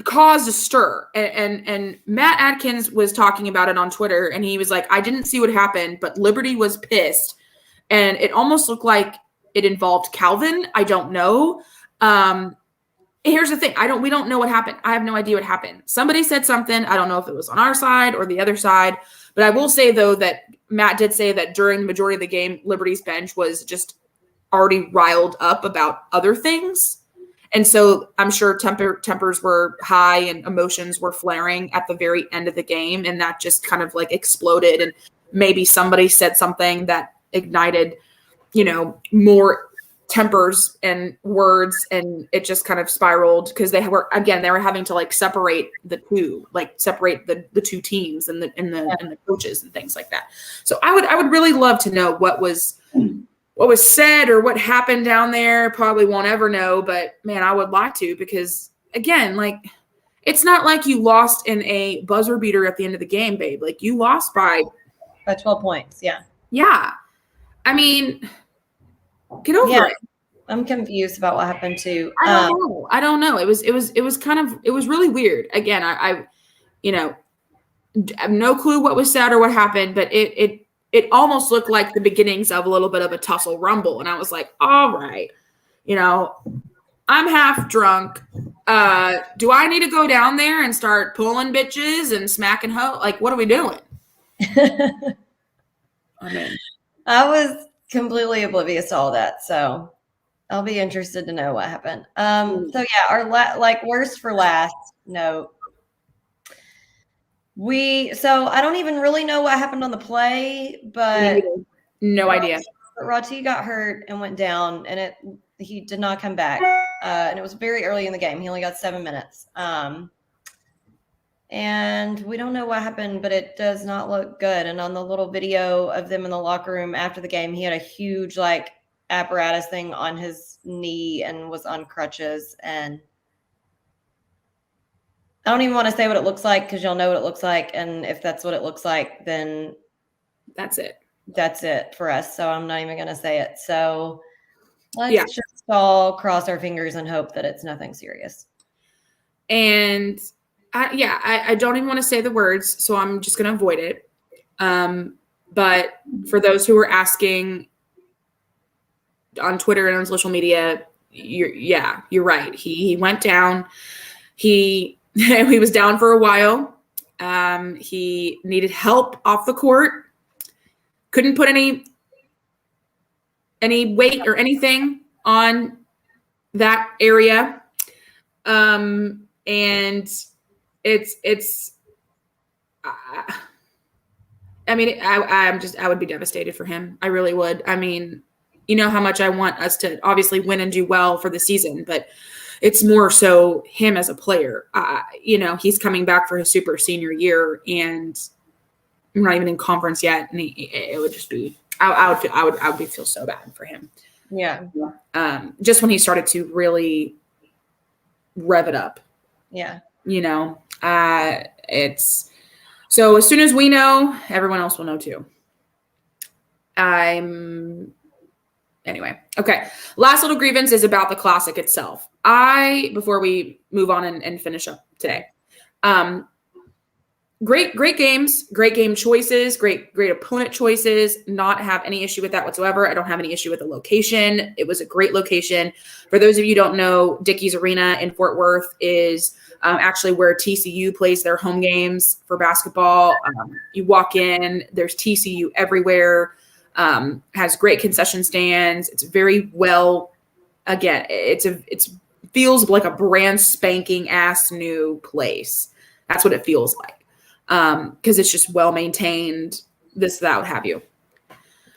caused a stir. And Matt Adkins was talking about it on Twitter, and he was like, I didn't see what happened, but Liberty was pissed. And it almost looked like it involved Calvin. I don't know. Here's the thing. We don't know what happened. I have no idea what happened. Somebody said something. I don't know if it was on our side or the other side, but I will say though, that Matt did say that during the majority of the game, Liberty's bench was just already riled up about other things. And so I'm sure tempers were high and emotions were flaring at the very end of the game. And that just kind of like exploded. And maybe somebody said something that ignited, more tempers and words, and it just kind of spiraled because they were having to like separate the two teams and the coaches and things like that. So I would really love to know what was said or what happened down there. Probably won't ever know, but man, I would like to, because again, like, it's not like you lost in a buzzer beater at the end of the game, babe. Like, you lost by 12 points. Yeah. Yeah. I mean, get over it. I'm confused about what happened too. I don't know. It was really weird. Again, I have no clue what was said or what happened, but it almost looked like the beginnings of a little bit of a tussle rumble. And I was like, all right, I'm half drunk. Do I need to go down there and start pulling bitches and smacking hoe? Like, what are we doing? I was completely oblivious to all that. So I'll be interested to know what happened. So yeah, our worst for last note. So I don't even really know what happened on the play, but no idea. Rati got hurt and went down, and he did not come back. And it was very early in the game. He only got 7 minutes. And we don't know what happened, but it does not look good. And on the little video of them in the locker room after the game, he had a huge like apparatus thing on his knee and was on crutches. And I don't even want to say what it looks like, because you'll know what it looks like. And if that's what it looks like, then that's it. That's it for us. So I'm not even going to say it. So let's just all cross our fingers and hope that it's nothing serious. And I don't even want to say the words, so I'm just going to avoid it. But for those who are asking on Twitter and on social media, you're right. He went down. He was down for a while. He needed help off the court. Couldn't put any weight or anything on that area. And it's I would be devastated for him. I really would. I mean, you know how much I want us to obviously win and do well for the season, but it's more so him as a player. He's coming back for his super senior year, and we're not even in conference yet. And it would just be, I would feel so bad for him. Yeah. Just when he started to really rev it up. Yeah. It's so as soon as we know, everyone else will know too. Anyway. Okay. Last little grievance is about the classic itself. Before we move on and finish up today, great games, great game choices, great opponent choices. Not have any issue with that whatsoever. I don't have any issue with the location. It was a great location. For those of you who don't know, Dickies Arena in Fort Worth is actually where TCU plays their home games for basketball. You walk in, there's TCU everywhere. Has great concession stands. It's very well. Again, it's feels like a brand spanking ass new place. That's what it feels like. Because it's just well maintained, this, that, what have you.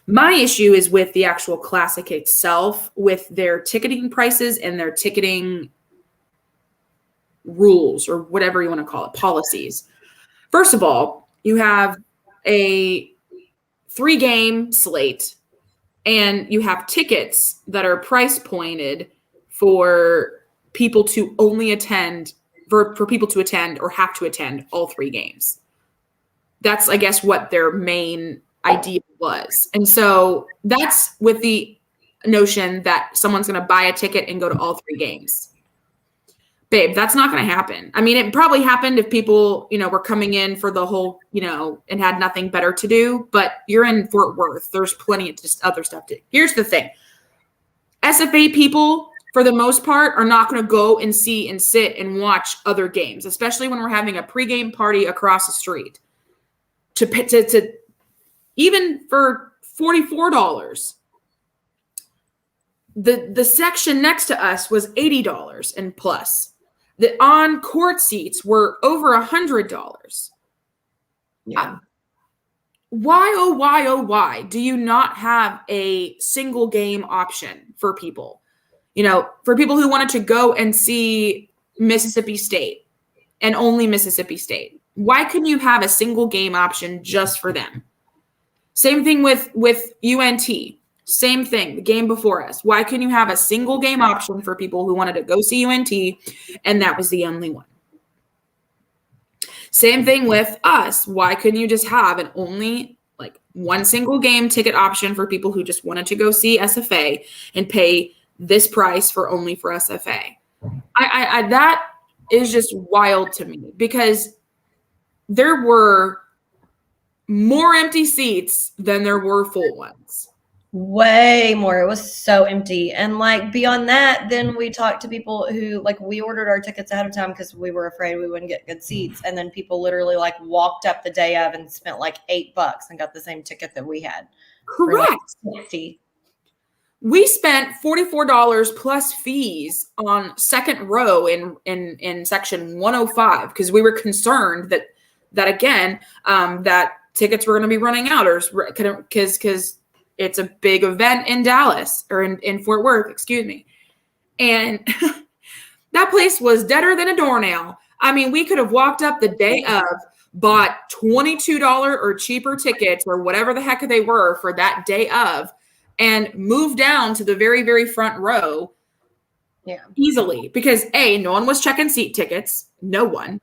My issue is with the actual Classic itself, with their ticketing prices and their ticketing rules, or whatever you want to call it, policies. First of all, you have a 3-game slate, and you have tickets that are price pointed for people to only attend, for people to attend or have to attend all 3 games. That's, I guess, what their main idea was. And so that's with the notion that someone's going to buy a ticket and go to all 3 games. Babe, that's not going to happen. I mean, it probably happened if people, were coming in for the whole, and had nothing better to do, but you're in Fort Worth. There's plenty of just other stuff to do. Here's the thing. SFA people, for the most part, are not going to go and see and sit and watch other games, especially when we're having a pregame party across the street. To even for $44, the section next to us was $80 and plus. The on-court seats were over $100. Yeah. Why, oh, why do you not have a single game option for people? For people who wanted to go and see Mississippi State and only Mississippi State. Why couldn't you have a single game option just for them? Same thing with UNT. Same thing, the game before us. Why couldn't you have a single game option for people who wanted to go see UNT, and that was the only one? Same thing with us. Why couldn't you just have an only one single game ticket option for people who just wanted to go see SFA and pay this price for SFA? I that is just wild to me, because there were more empty seats than there were full ones. Way more. It was so empty. And beyond that, then we talked to people who we ordered our tickets ahead of time because we were afraid we wouldn't get good seats. And then people literally walked up the day of and spent $8 and got the same ticket that we had. Correct. For 60. We spent $44 plus fees on second row in section 105 because we were concerned that again, that tickets were going to be running out, or because it's a big event in Dallas, or in Fort Worth, excuse me. And that place was deader than a doornail. I mean, we could have walked up the day of, bought $22 or cheaper tickets or whatever the heck they were for that day of, and moved down to the very, very front row. Yeah. Easily, because no one was checking seat tickets. No one.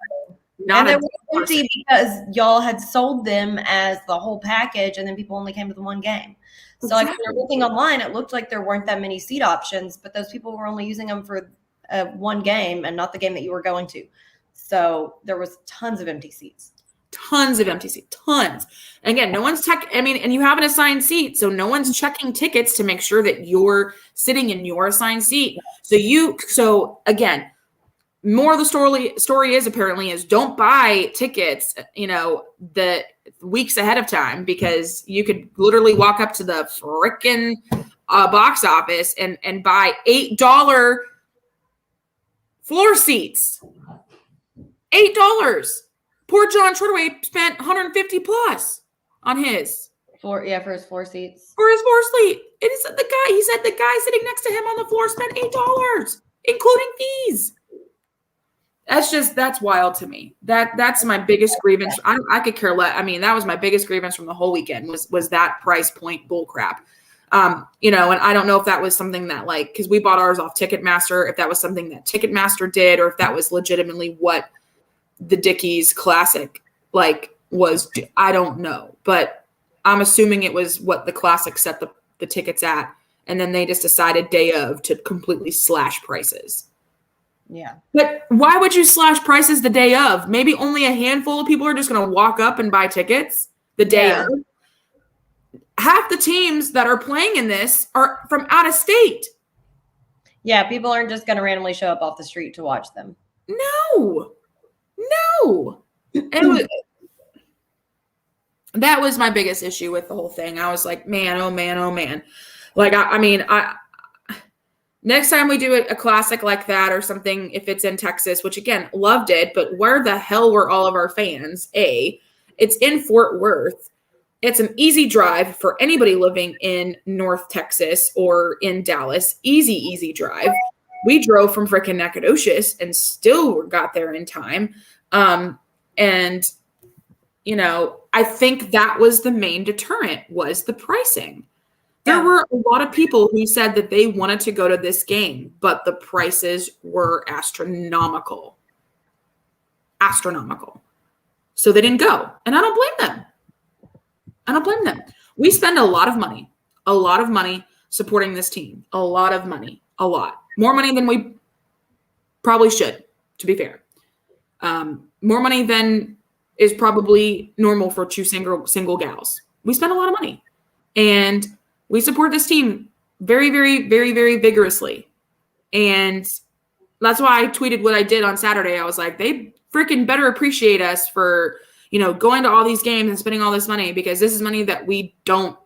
And they were empty because y'all had sold them as the whole package, and then people only came to the one game. So Exactly. when you're looking online, it looked like there weren't that many seat options, but those people were only using them for one game and not the game that you were going to. So there was tons of empty seats. Tons of empty seats. Tons. And again, no one's and you have an assigned seat, so no one's checking tickets to make sure that you're sitting in your assigned seat. So again, more of the story is don't buy tickets, the weeks ahead of time, because you could literally walk up to the frickin' box office and buy $8 floor seats. $8. Poor John Trudaway spent $150 plus on his. For his floor seats. For his floor seat. He said the guy sitting next to him on the floor spent $8, including fees. That's wild to me. That's my biggest grievance. I could care less. I mean, that was my biggest grievance from the whole weekend was that price point bull crap. And I don't know if that was something that because we bought ours off Ticketmaster, if that was something that Ticketmaster did, or if that was legitimately what the Dickies Classic was. I don't know, but I'm assuming it was what the Classic set the tickets at, and then they just decided day of to completely slash prices. Yeah. But why would you slash prices the day of? Maybe only a handful of people are just going to walk up and buy tickets the day of. Half the teams that are playing in this are from out of state. Yeah, people aren't just going to randomly show up off the street to watch them. No. That was my biggest issue with the whole thing. I was like, man, oh man, oh man. Next time we do a classic like that or something, if it's in Texas, which again, loved it, but where the hell were all of our fans? It's in Fort Worth. It's an easy drive for anybody living in North Texas or in Dallas. Easy drive. We drove from freaking Nacogdoches and still got there in time. And, you know, I think that was the main deterrent, was the pricing. There were a lot of people who said that they wanted to go to this game, but the prices were astronomical. So they didn't go. And I don't blame them. We spend a lot of money supporting this team. A lot. More money than we probably should, to be fair. More money than is probably normal for two single gals. We spend a lot of money. And we support this team very, very, very, very vigorously. And that's why I tweeted what I did on Saturday. I was like, they freaking better appreciate us for, you know, going to all these games and spending all this money, because this is money that we don't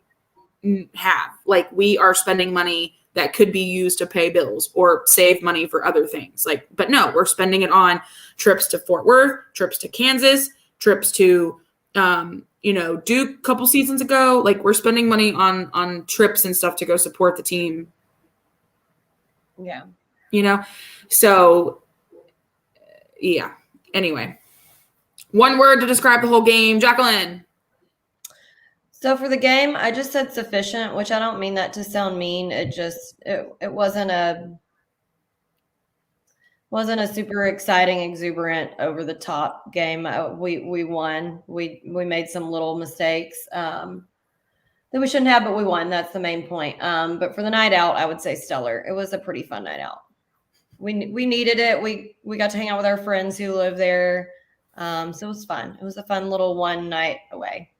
have. Like, we are spending money that could be used to pay bills or save money for other things. Like, but no, we're spending it on trips to Fort Worth, trips to Kansas, trips to, you know, Duke a couple seasons ago. Like, we're spending money on trips and stuff to go support the team. Yeah. You know? So, yeah. Anyway. One word to describe the whole game. Jacqueline. So for the game, I just said sufficient, which I don't mean that to sound mean. It wasn't a super exciting, exuberant, over the top game. We won. We made some little mistakes that we shouldn't have, but we won. That's the main point. But for the night out, I would say stellar. It was a pretty fun night out. We needed it. We got to hang out with our friends who live there. So it was fun. It was a fun little one night away.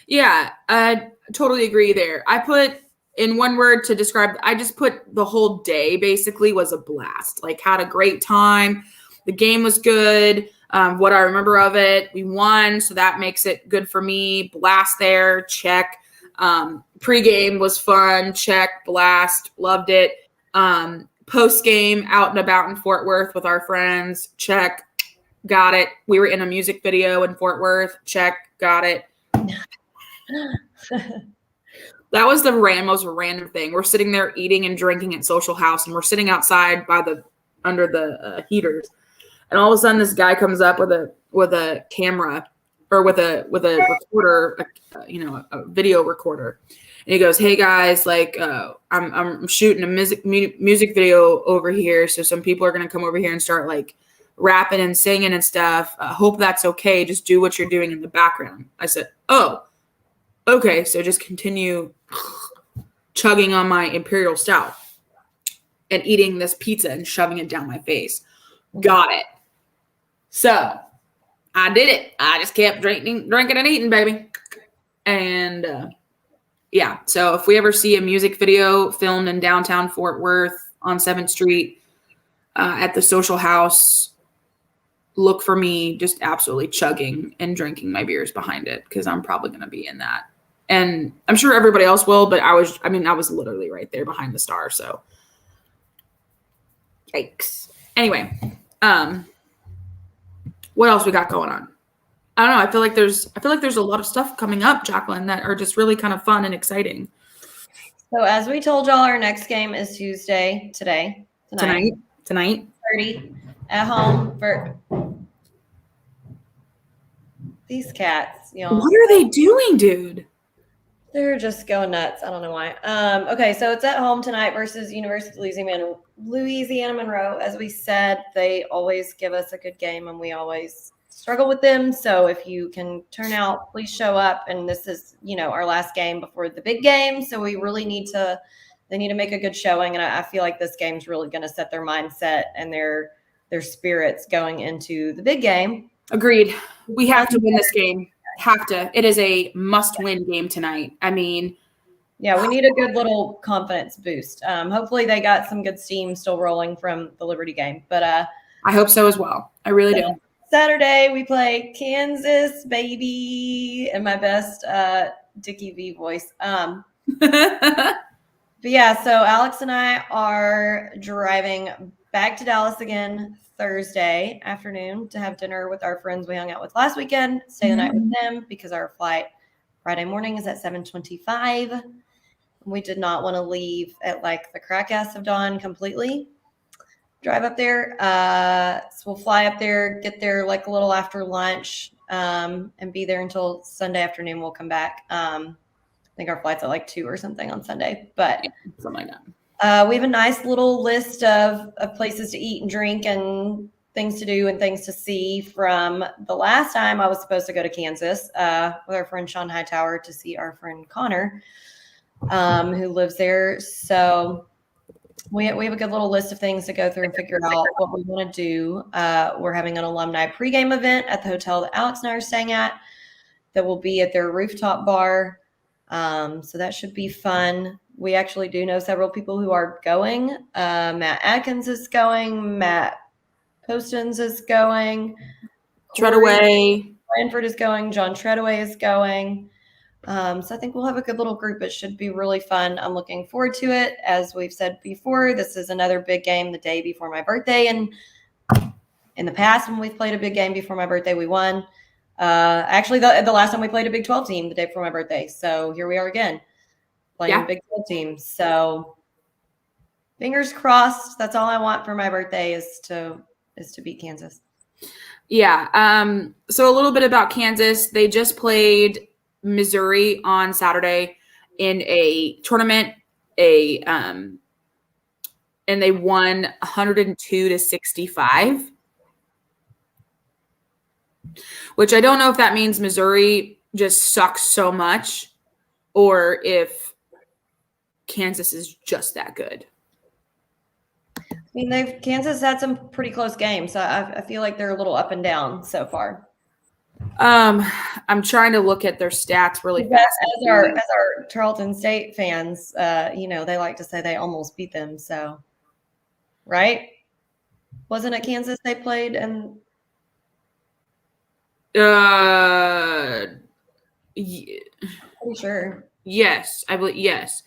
Yeah, I totally agree there. I put in one word to describe, I just put the whole day basically was a blast. Like, had a great time. The game was good. What I remember of it, we won, so that makes it good for me. Blast there, check. Pre-game was fun, check. Blast, loved it. Post-game, out and about in Fort Worth with our friends, check. Got it. We were in a music video in Fort Worth, check. Got it. That was the most random thing. We're sitting there eating and drinking at Social House, and we're sitting outside under the heaters, and all of a sudden this guy comes up with a camera, or with a recorder, a video recorder, and he goes, "Hey guys, like I'm shooting a music video over here, so some people are gonna come over here and start like rapping and singing and stuff. Hope that's okay. Just do what you're doing in the background." I said, "Oh, okay." So just continue chugging on my Imperial Stout and eating this pizza and shoving it down my face. Got it. So I did it. I just kept drinking and eating, baby. And yeah, so if we ever see a music video filmed in downtown Fort Worth on 7th Street at the Social House, look for me just absolutely chugging and drinking my beers behind it, because I'm probably going to be in that. And I'm sure everybody else will, but I was literally right there behind the star. So yikes. Anyway, what else we got going on? I don't know. I feel like there's a lot of stuff coming up, Jacqueline, that are just really kind of fun and exciting. So as we told y'all, our next game is Tuesday, tonight. 30 at home for these cats. You know, what are they doing, dude? They're just going nuts. I don't know why. Okay, so it's at home tonight versus University of Louisiana Monroe. As we said, they always give us a good game, and we always struggle with them. So if you can turn out, please show up. And this is, our last game before the big game. So we really they need to make a good showing. And I feel like this game's really going to set their mindset and their spirits going into the big game. Agreed. We have to win this game. Have to. It is a must-win game tonight. I mean, yeah, we need a good little confidence boost. Hopefully they got some good steam still rolling from the Liberty game. But I hope so as well. I really do. Saturday we play Kansas, baby, in my best Dickie V voice. But yeah, so Alex and I are driving back to Dallas again Thursday afternoon to have dinner with our friends we hung out with last weekend, stay the night with them because our flight Friday morning is at 7:25. We did not want to leave at like the crack ass of dawn completely. Drive up there. So we'll fly up there, get there like a little after lunch, and be there until Sunday afternoon. We'll come back. I think our flight's at like 2 or something on Sunday, but Something like that. we have a nice little list of places to eat and drink and things to do and things to see from the last time I was supposed to go to Kansas with our friend Sean Hightower to see our friend Connor, who lives there. So we have a good little list of things to go through and figure out what we want to do. We're having an alumni pregame event at the hotel that Alex and I are staying at that will be at their rooftop bar. So that should be fun. We actually do know several people who are going. Matt Atkins is going. Matt Postons is going. Treadaway. Branford is going. John Treadaway is going. So I think we'll have a good little group. It should be really fun. I'm looking forward to it. As we've said before, this is another big game the day before my birthday. And in the past, when we've played a big game before my birthday, we won. Actually, the last time we played a Big 12 team the day before my birthday. So here we are again, playing a Big 12 team. So fingers crossed. That's all I want for my birthday is to beat Kansas. Yeah. So a little bit about Kansas. They just played Missouri on Saturday in a tournament, and they won 102-65. Which I don't know if that means Missouri just sucks so much or if Kansas is just that good. I mean, Kansas had some pretty close games. So I feel like they're a little up and down so far. I'm trying to look at their stats really fast. As our Tarleton State fans, they like to say they almost beat them. So, right? Wasn't it Kansas they played and pretty sure. Yes, I believe. Yes.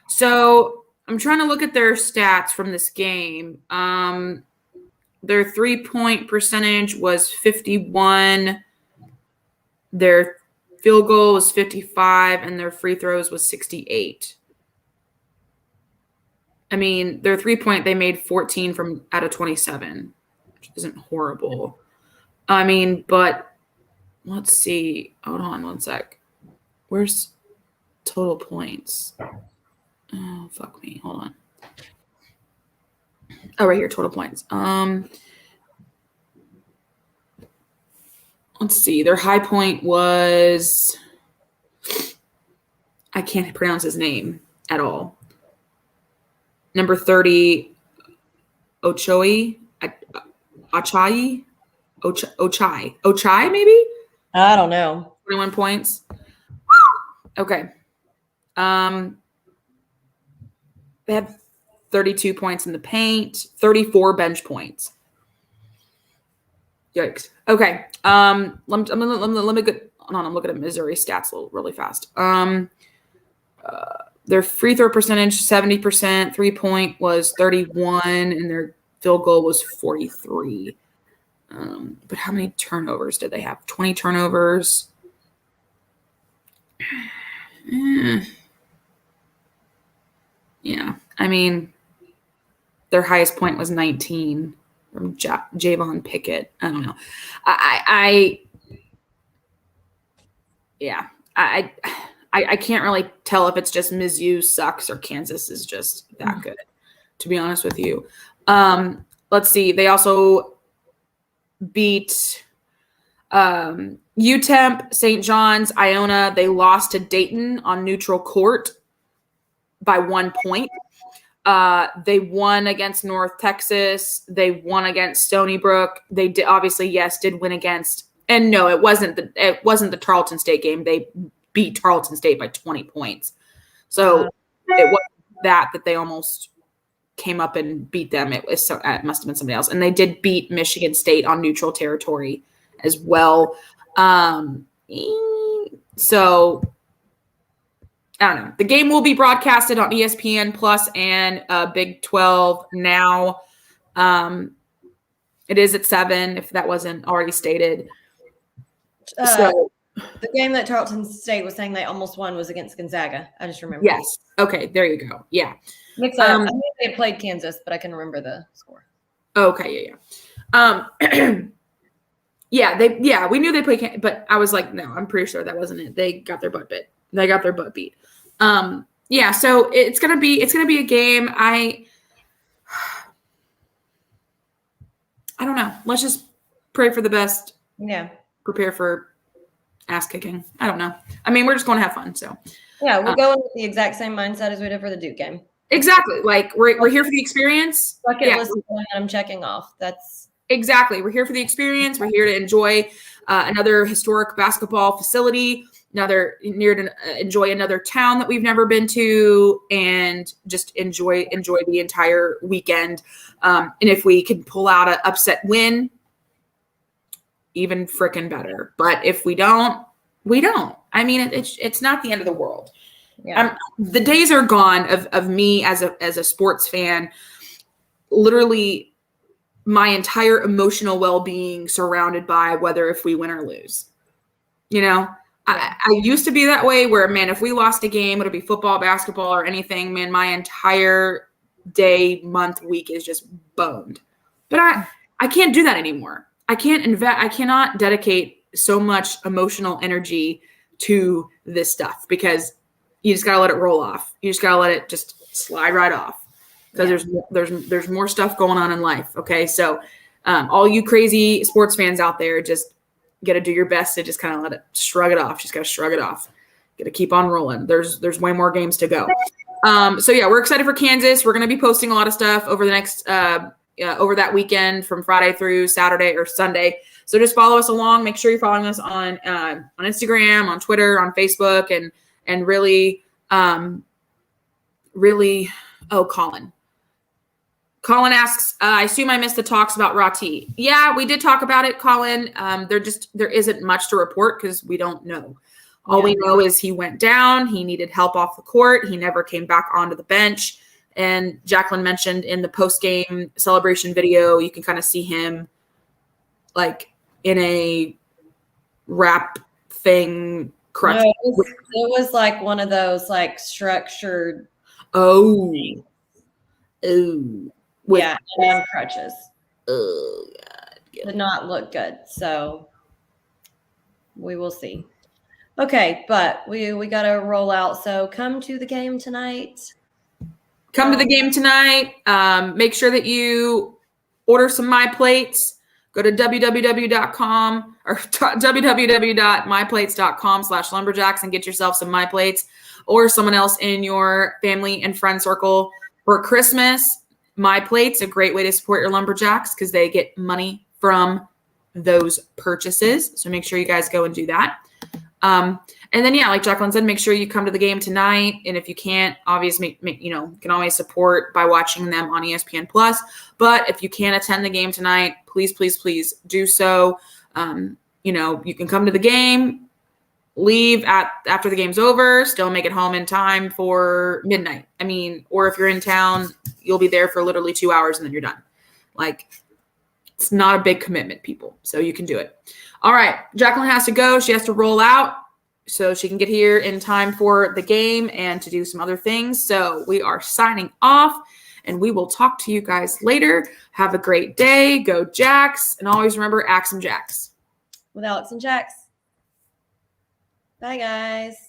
So I'm trying to look at their stats from this game. Their 3-point percentage was 51. Their field goal was 55, and their free throws was 68. I mean, their 3-point, they made 14 out of 27, which isn't horrible. I mean, but let's see. Hold on one sec. Where's total points? Oh, fuck me. Hold on. Oh, right here, total points. Let's see. Their high point was, I can't pronounce his name at all. Number 30, Ochai, maybe? I don't know. 21 points. Okay. They had 32 points in the paint, 34 bench points. Yikes. Okay. Let me get. Hold on. I'm looking at Missouri stats really fast. Their free throw percentage 70%, 3-point was 31, and their field goal was 43. But how many turnovers did they have? 20 turnovers. Yeah. I mean, their highest point was 19 from Javon Pickett. I don't know. I can't really tell if it's just Mizzou sucks or Kansas is just that good, to be honest with you. Let's see. They also beat UTEP, St. John's, Iona. They lost to Dayton on neutral court by 1 point. They won against North Texas. They won against Stony Brook. They did win against. And no, it wasn't the Tarleton State game. They beat Tarleton State by 20 points. So it wasn't that they almost came up and beat them. It must have been somebody else. And they did beat Michigan State on neutral territory as well. So I don't know. The game will be broadcasted on ESPN Plus and Big 12 now. It is at 7, if that wasn't already stated. So the game that Tarleton State was saying they almost won was against Gonzaga. I just remember. yes. Okay, there you go. Yeah. Mix up. I think they played Kansas, but I can remember the score. Okay, yeah. We knew they played, but I was like, no, I'm pretty sure that wasn't it. They got their butt bit. They got their butt beat. Yeah, so it's gonna be a game. I don't know. Let's just pray for the best. Yeah. Prepare for ass kicking. I don't know. I mean, we're just going to have fun. So yeah, we're going with the exact same mindset as we did for the Duke game. Exactly. Like we're here for the experience. Bucket list that I'm checking off. That's exactly. We're here for the experience. We're here to enjoy another historic basketball facility. Enjoy another town that we've never been to, and just enjoy the entire weekend. And if we can pull out an upset win, even frickin' better. But if we don't, we don't. I mean, it's not the end of the world. Yeah. The days are gone of me as a sports fan, literally my entire emotional well-being surrounded by whether if we win or lose. You know, I used to be that way where, man, if we lost a game, it'll be football, basketball, or anything, man, my entire day, month, week is just boned. But I can't do that anymore. I cannot dedicate so much emotional energy to this stuff because you just gotta let it roll off. You just gotta let it just slide right off because there's more stuff going on in life. Okay, so all you crazy sports fans out there, just gotta do your best to just kind of let it shrug it off. Just gotta shrug it off. Gotta keep on rolling. There's way more games to go. So yeah, we're excited for Kansas. We're gonna be posting a lot of stuff over the next over that weekend from Friday through Saturday or Sunday. So just follow us along. Make sure you're following us on Instagram, on Twitter, on Facebook, and really, Colin. Colin asks, I assume I missed the talks about Rati. Yeah, we did talk about it, Colin. There isn't much to report because we don't know. All we know is he went down. He needed help off the court. He never came back onto the bench. And Jacqueline mentioned in the post-game celebration video, you can kind of see him like in a wrap thing. Crutch. No, it was like one of those like structured. Oh. And on crutches. Oh God. Did not look good. So we will see. Okay, but we got to roll out. So come to the game tonight. Come to the game tonight. Make sure that you order some My Plates. Go to www.com or www.myplates.com/lumberjacks and get yourself some My Plates or someone else in your family and friend circle for Christmas. My Plates, a great way to support your lumberjacks because they get money from those purchases. So make sure you guys go and do that. And then, like Jacqueline said, make sure you come to the game tonight. And if you can't, obviously, you can always support by watching them on ESPN Plus. But if you can't attend the game tonight, please, please, please do so. You can come to the game, leave after the game's over, still make it home in time for midnight. I mean, or if you're in town, you'll be there for literally 2 hours and then you're done. Like, it's not a big commitment, people. So you can do it. All right. Jacqueline has to go. She has to roll out so she can get here in time for the game and to do some other things. So we are signing off and we will talk to you guys later. Have a great day. Go Jacks. And always remember, Axe 'em Jacks. With Alex and Jax. Bye, guys.